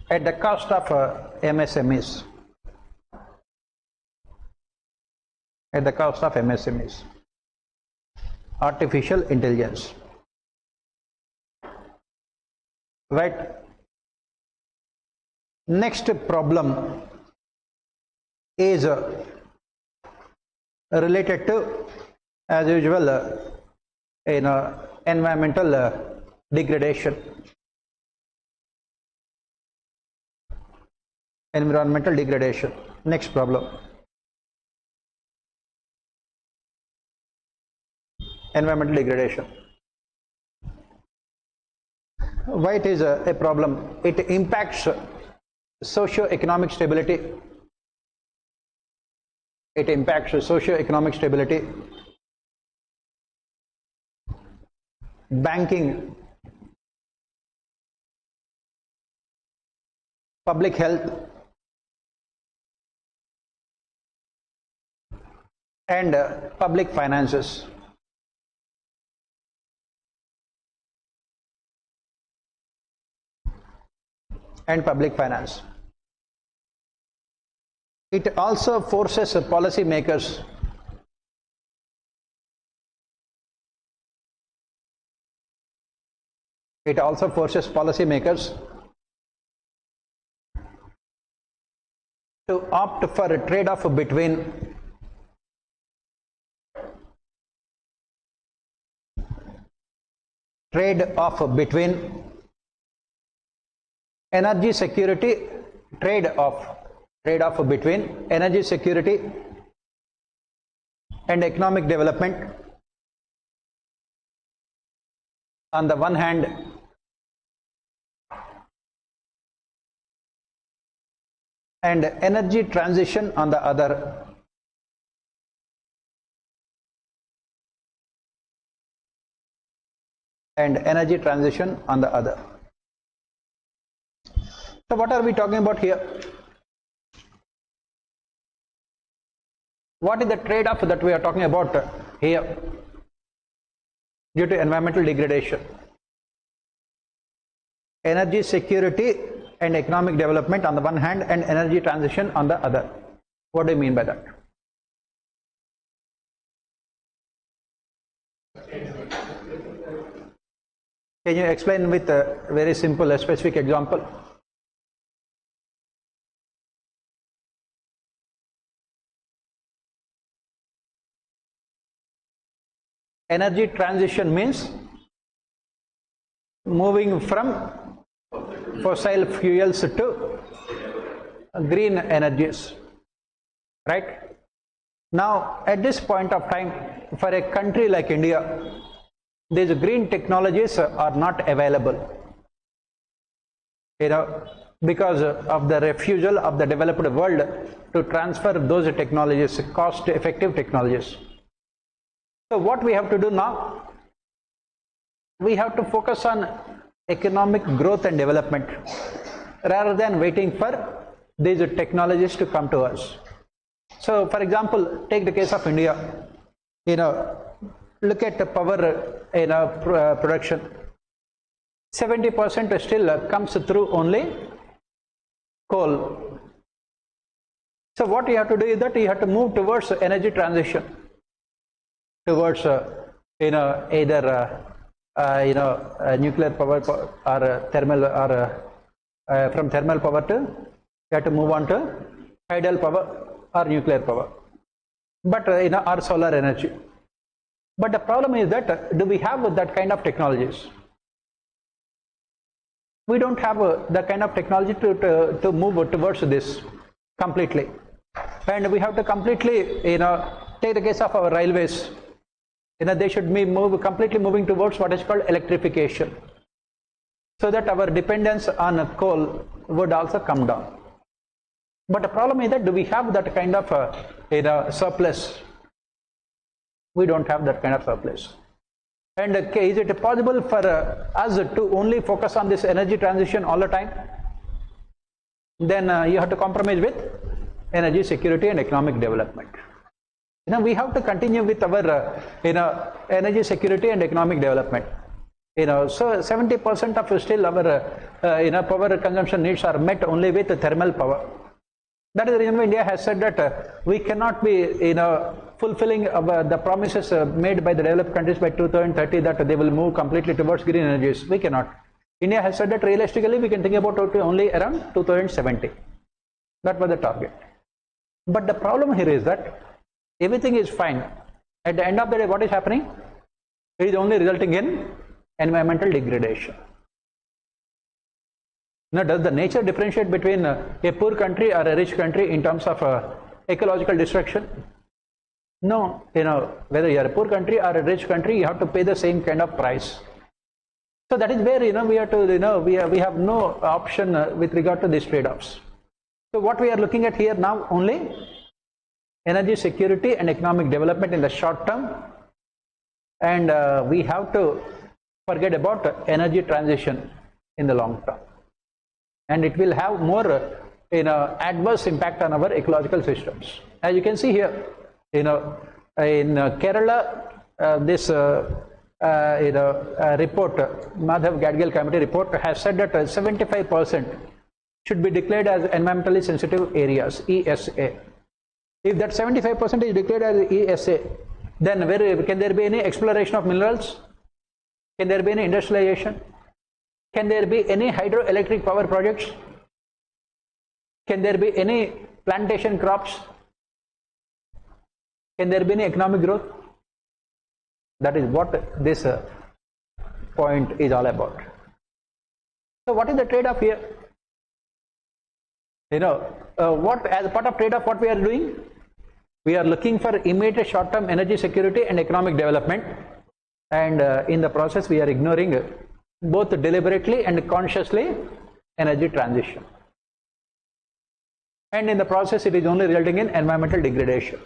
at the cost of MSMEs. Artificial intelligence. Right. Next problem is related to, as usual, environmental degradation. Next problem. Environmental degradation. Why it is a problem? It impacts socio-economic stability. Banking, public health, and public finances. It also forces policymakers to opt for a trade-off between energy security, trade-off between energy security and economic development on the one hand, and energy transition on the other. So what are we talking about here? What is the trade-off that we are talking about here due to environmental degradation? Energy security and economic development on the one hand, and energy transition on the other. What do you mean by that? Can you explain with a very simple, specific example? Energy transition means moving from fossil fuels to green energies, right? Now at this point of time, for a country like India, these green technologies are not available, because of the refusal of the developed world to transfer those technologies, cost effective technologies. So what we have to do now, we have to focus on economic growth and development rather than waiting for these technologies to come to us. So for example, take the case of India, look at the power production. 70% still comes through only coal. So what you have to do is that you have to move towards energy transition, towards either nuclear power or thermal, or from thermal power to you have to move on to tidal power or nuclear power, but or solar energy. But the problem is that do we have that kind of technologies? We don't have the kind of technology to move towards this completely, and we have to completely take the case of our railways. They should be completely moving towards what is called electrification, so that our dependence on coal would also come down. But the problem is that do we have that kind of surplus? We don't have that kind of surplus. And is it possible for us to only focus on this energy transition all the time? Then you have to compromise with energy security and economic development. We have to continue with our energy security and economic development. So 70% of still our power consumption needs are met only with thermal power. That is the reason why India has said that we cannot be fulfilling the promises made by the developed countries by 2030 that they will move completely towards green energies. We cannot. India has said that realistically we can think about it only around 2070. That was the target. But the problem here is that everything is fine. At the end of the day, what is happening? It is only resulting in environmental degradation. Now, does the nature differentiate between a poor country or a rich country in terms of ecological destruction? No. Whether you are a poor country or a rich country, you have to pay the same kind of price. So that is where we have to we have no option with regard to these trade-offs. So what we are looking at here now, only energy security and economic development in the short term, and we have to forget about energy transition in the long term, and it will have more adverse impact on our ecological systems. As you can see here, in Kerala, this report, Madhav Gadgil Committee report, has said that 75% should be declared as environmentally sensitive areas, ESA. If that 75% is declared as ESA, then can there be any exploration of minerals? Can there be any industrialization? Can there be any hydroelectric power projects? Can there be any plantation crops? Can there be any economic growth? That is what this point is all about. So what is the trade-off here? What as part of trade-off, what we are doing? We are looking for immediate short-term energy security and economic development, and in the process we are ignoring both deliberately and consciously energy transition, and in the process it is only resulting in environmental degradation.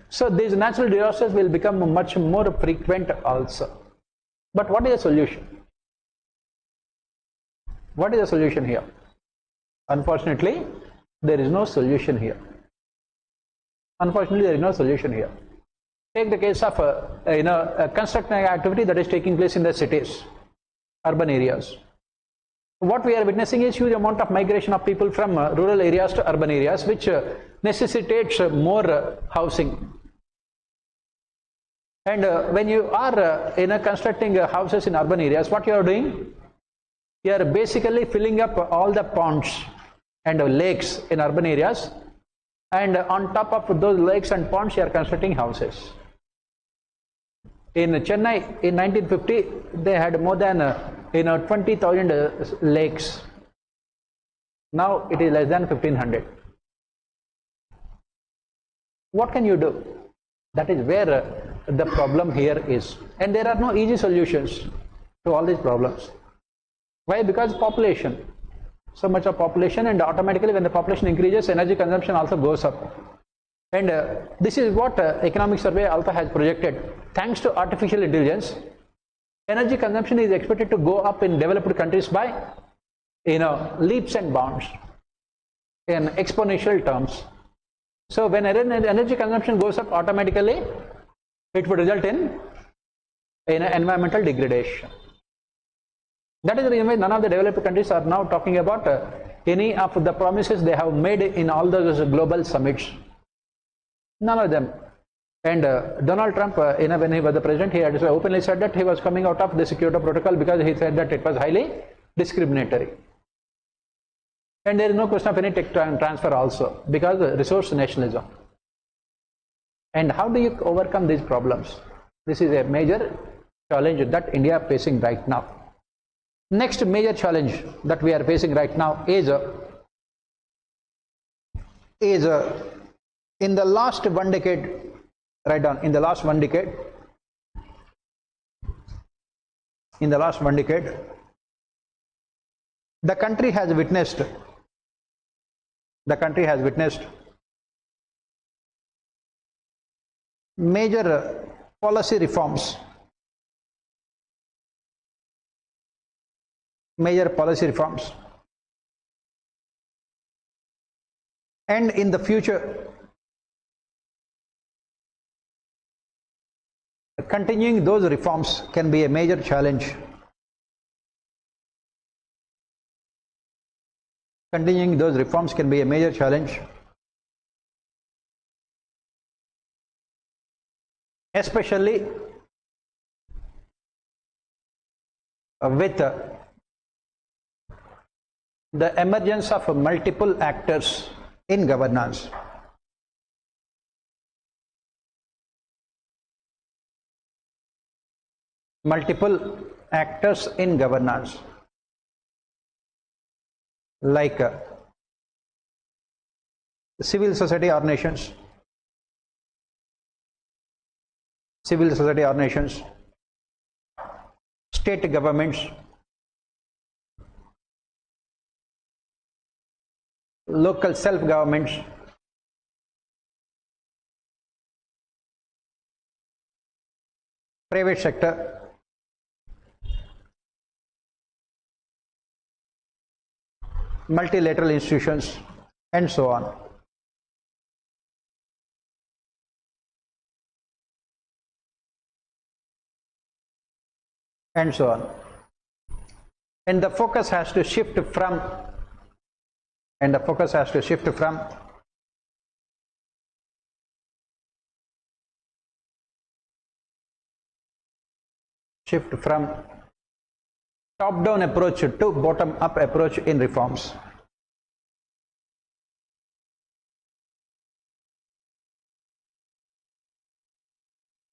So these natural disasters will become much more frequent also. But what is the solution? What is the solution here? Unfortunately, there is no solution here. Unfortunately, there is no solution here. Take the case of a construction activity that is taking place in the cities, urban areas. What we are witnessing is huge amount of migration of people from rural areas to urban areas, which necessitates more housing. And when you are constructing houses in urban areas, what you are doing? You are basically filling up all the ponds and lakes in urban areas, and on top of those lakes and ponds you are constructing houses. In Chennai in 1950 they had more than 20,000 lakes Now it is less than 1500. What can you do? That is where the problem here is. And there are no easy solutions to all these problems. Why? Because population. So much of population, and automatically when the population increases, energy consumption also goes up. And this is what Economic Survey also has projected. Thanks to artificial intelligence, energy consumption is expected to go up in developed countries by, leaps and bounds, in exponential terms. So when energy consumption goes up, automatically it would result in environmental degradation. That is the reason why none of the developed countries are now talking about any of the promises they have made in all those global summits. None of them. And Donald Trump, when he was the president, he had openly said that he was coming out of the Kyoto Protocol because he said that it was highly discriminatory. And there is no question of any tech transfer also, because resource nationalism. And how do you overcome these problems? This is a major challenge that India is facing right now. Next major challenge that we are facing right now is in the last 1 decade, write down, in the last 1 decade, the country has witnessed major policy reforms. And in the future, continuing those reforms can be a major challenge. Especially with the emergence of multiple actors in governance. Like civil society organizations, state governments, local self-governments, private sector, multilateral institutions, and so on. And the focus has to shift from top-down approach to bottom-up approach in reforms.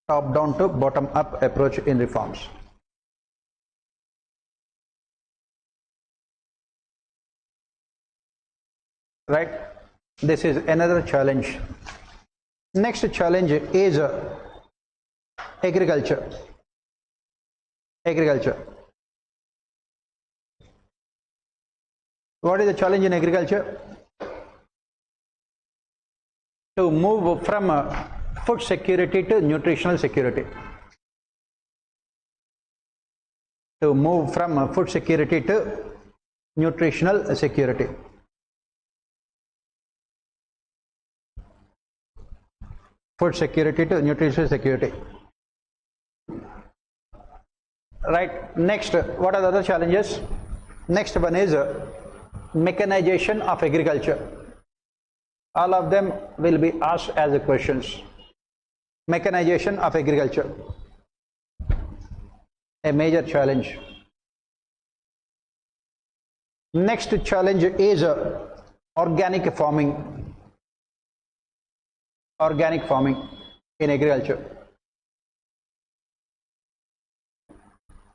Top-down to bottom-up approach in reforms. Right? This is another challenge. Next challenge is agriculture. What is the challenge in agriculture? To move from food security to nutritional security. Food security to nutritional security. Right. Next, what are the other challenges? Next one is mechanization of agriculture. All of them will be asked as questions. Mechanization of agriculture, a major challenge. Next challenge is organic farming in agriculture.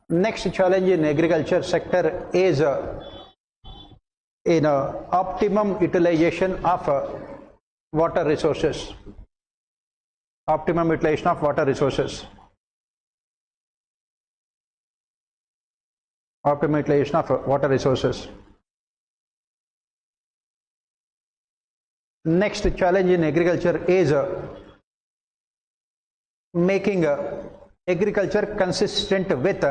Next challenge in agriculture sector is in optimum utilization of water resources. Optimum utilization of water resources. Optimum utilization of water resources. Next challenge in agriculture is making agriculture consistent with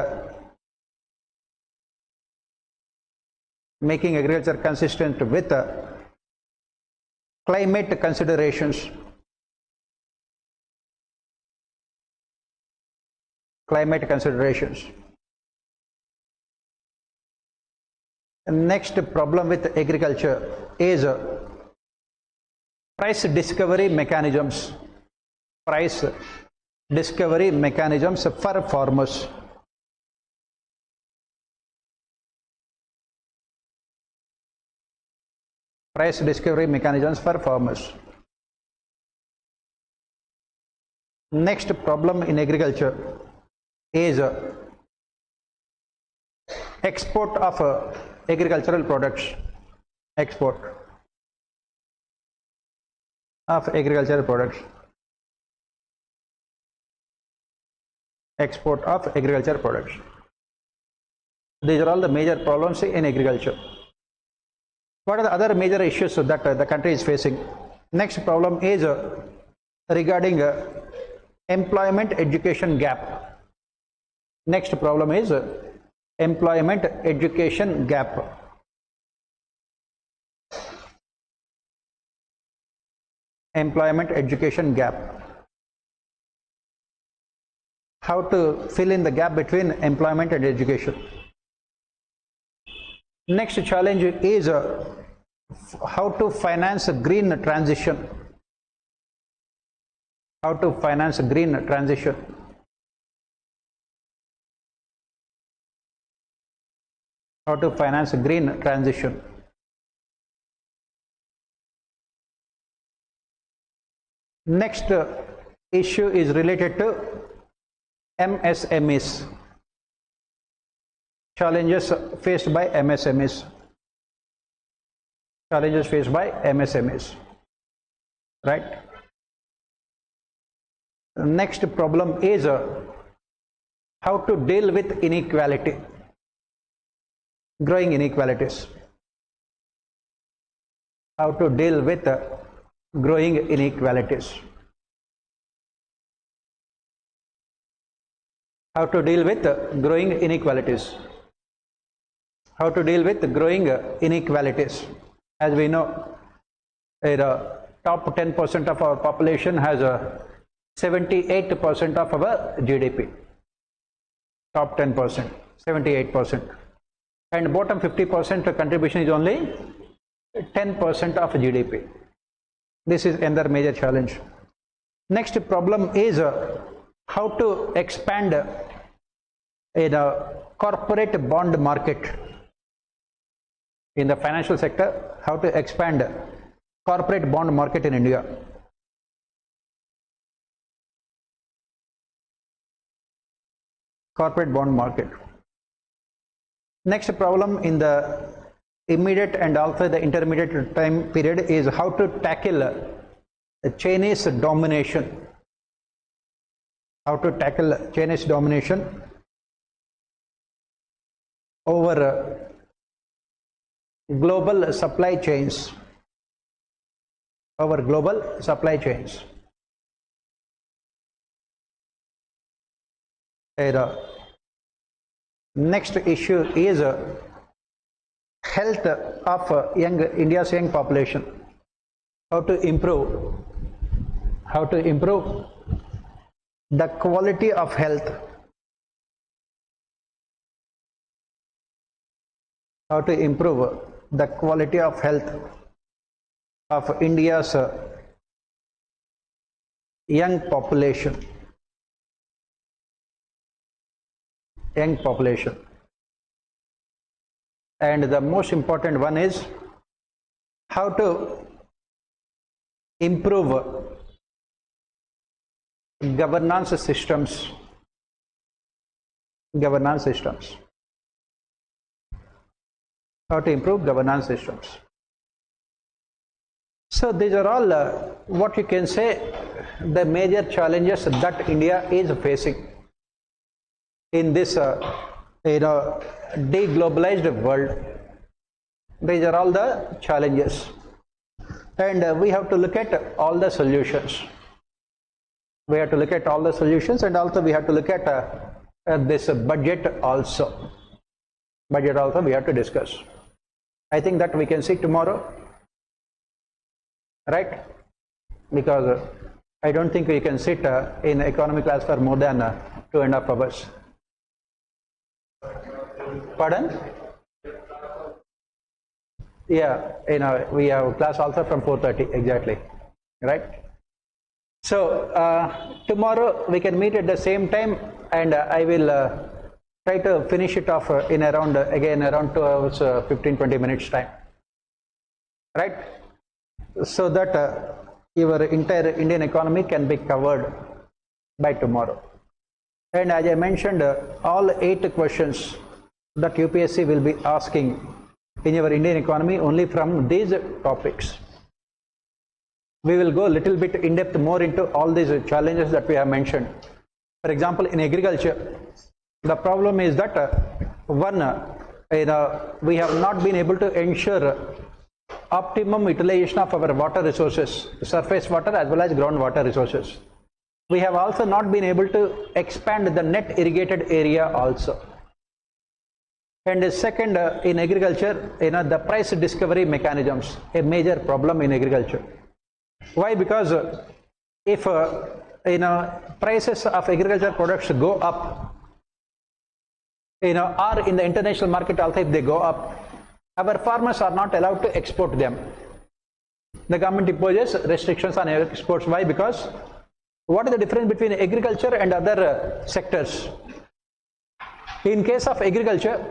climate considerations. Climate considerations. Next problem with agriculture is price discovery mechanisms. Price discovery mechanisms for farmers. Price discovery mechanisms for farmers. Next problem in agriculture is export of agricultural products. Export of agricultural products. Export of agricultural products. These are all the major problems in agriculture. What are the other major issues that the country is facing? Next problem is regarding employment education gap. Next problem is employment education gap. Employment education gap. How to fill in the gap between employment and education. Next challenge is how to finance a green transition. How to finance a green transition. How to finance a green transition. Next issue is related to MSMEs. Challenges faced by MSMEs. Challenges faced by MSMEs. Right? Next problem is how to deal with inequality. Growing inequalities. How to deal with growing inequalities. How to deal with growing inequalities. How to deal with growing inequalities. As we know, the top 10% of our population has 78% of our GDP. Top 10%, 78%. And bottom 50% contribution is only 10% of GDP. This is another major challenge. Next problem is how to expand in a corporate bond market. In the financial sector, how to expand corporate bond market in India. Corporate bond market. Next problem in the immediate and also the intermediate time period is how to tackle Chinese domination. How to tackle Chinese domination over global supply chains. Over global supply chains. Next issue is health of India's young population. How to improve the quality of health. How to improve the quality of health of India's young population. Young population. And the most important one is how to improve governance systems. Governance systems. how to improve governance systems. So these are all what you can say the major challenges that India is facing in this deglobalized world. These are all the challenges, and we have to look at all the solutions. We have to look at all the solutions, and also we have to look at this budget also. Budget also we have to discuss. I think that we can see tomorrow, right? Because I don't think we can sit in economy class for more than 2.5 hours. Pardon? Yeah, we have class also from 4:30 exactly, right? So tomorrow we can meet at the same time, and I will try to finish it off in around 2 hours 15-20 minutes time, right? So that your entire Indian economy can be covered by tomorrow. And as I mentioned, all 8 questions that UPSC will be asking in your Indian economy only from these topics. We will go a little bit in depth more into all these challenges that we have mentioned. For example, in agriculture, the problem is that we have not been able to ensure optimum utilization of our water resources, surface water as well as groundwater resources. We have also not been able to expand the net irrigated area also. And second, in agriculture, the price discovery mechanisms, a major problem in agriculture. Why? Because if prices of agriculture products go up, or in the international market also if they go up, our farmers are not allowed to export them. The government imposes restrictions on exports. Why? Because what is the difference between agriculture and other sectors? In case of agriculture,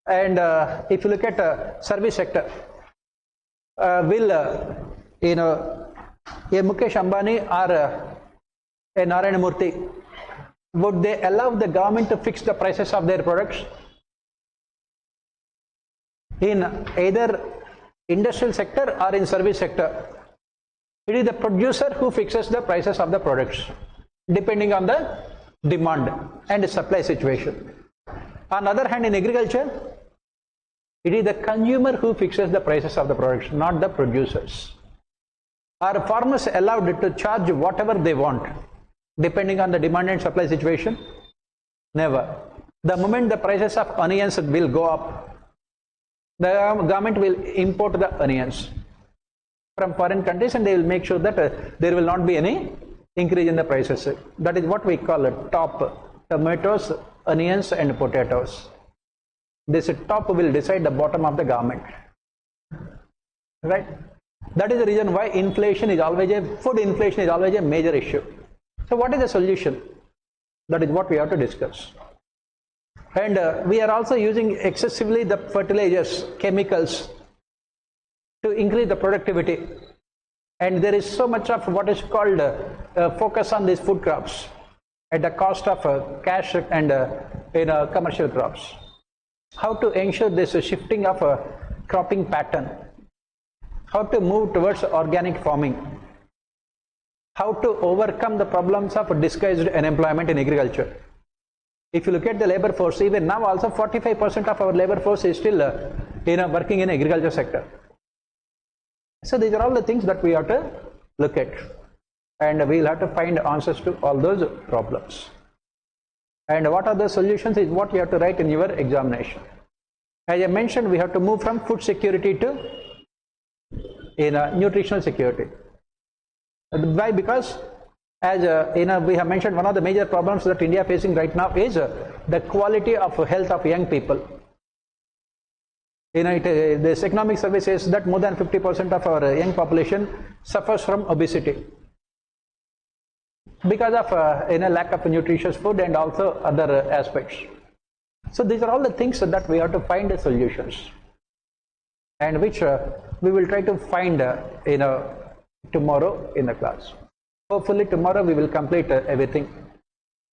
and if you look at service sector, will a Mukesh Ambani or a Narayana Murthy, would they allow the government to fix the prices of their products? In either industrial sector or in service sector, it is the producer who fixes the prices of the products depending on the demand and supply situation. On the other hand, in agriculture, it is the consumer who fixes the prices of the products, not the producers. Are farmers allowed to charge whatever they want depending on the demand and supply situation? Never. The moment the prices of onions will go up, the government will import the onions from foreign countries, and they will make sure that there will not be any increase in the prices. That is what we call top: tomatoes, onions and potatoes. This top will decide the bottom of the garment, right? That is the reason why inflation is always food inflation is always a major issue. So what is the solution? That is what we have to discuss. And we are also using excessively the fertilizers, chemicals to increase the productivity. And there is so much of what is called focus on these food crops at the cost of cash and commercial crops. How to ensure this shifting of a cropping pattern? How to move towards organic farming? How to overcome the problems of disguised unemployment in agriculture? If you look at the labor force, even now also 45% of our labor force is still working in agriculture sector. So these are all the things that we have to look at, and we will have to find answers to all those problems. And what are the solutions is what you have to write in your examination. As I mentioned, we have to move from food security to nutritional security. Why? Because as we have mentioned, one of the major problems that India is facing right now is the quality of health of young people. This economic survey says that more than 50% of our young population suffers from obesity because of lack of nutritious food and also other aspects. So these are all the things that we have to find solutions, and which we will try to find tomorrow in the class. Hopefully tomorrow we will complete everything.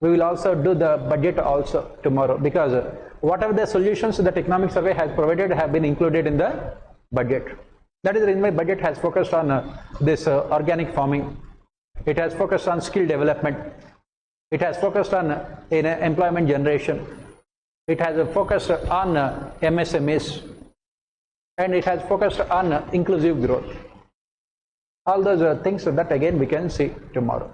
We will also do the budget also tomorrow, because whatever the solutions that economic survey has provided have been included in the budget. That is the reason why budget has focused on this organic farming. It has focused on skill development. It has focused on employment generation. It has focused on MSMEs, and it has focused on inclusive growth. All those things that again we can see tomorrow.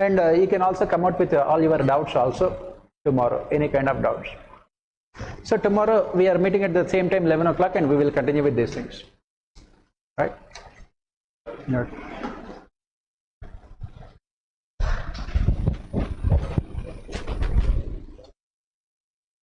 And you can also come out with all your doubts also tomorrow, any kind of doubts. So tomorrow we are meeting at the same time, 11 o'clock, and we will continue with these things. Right?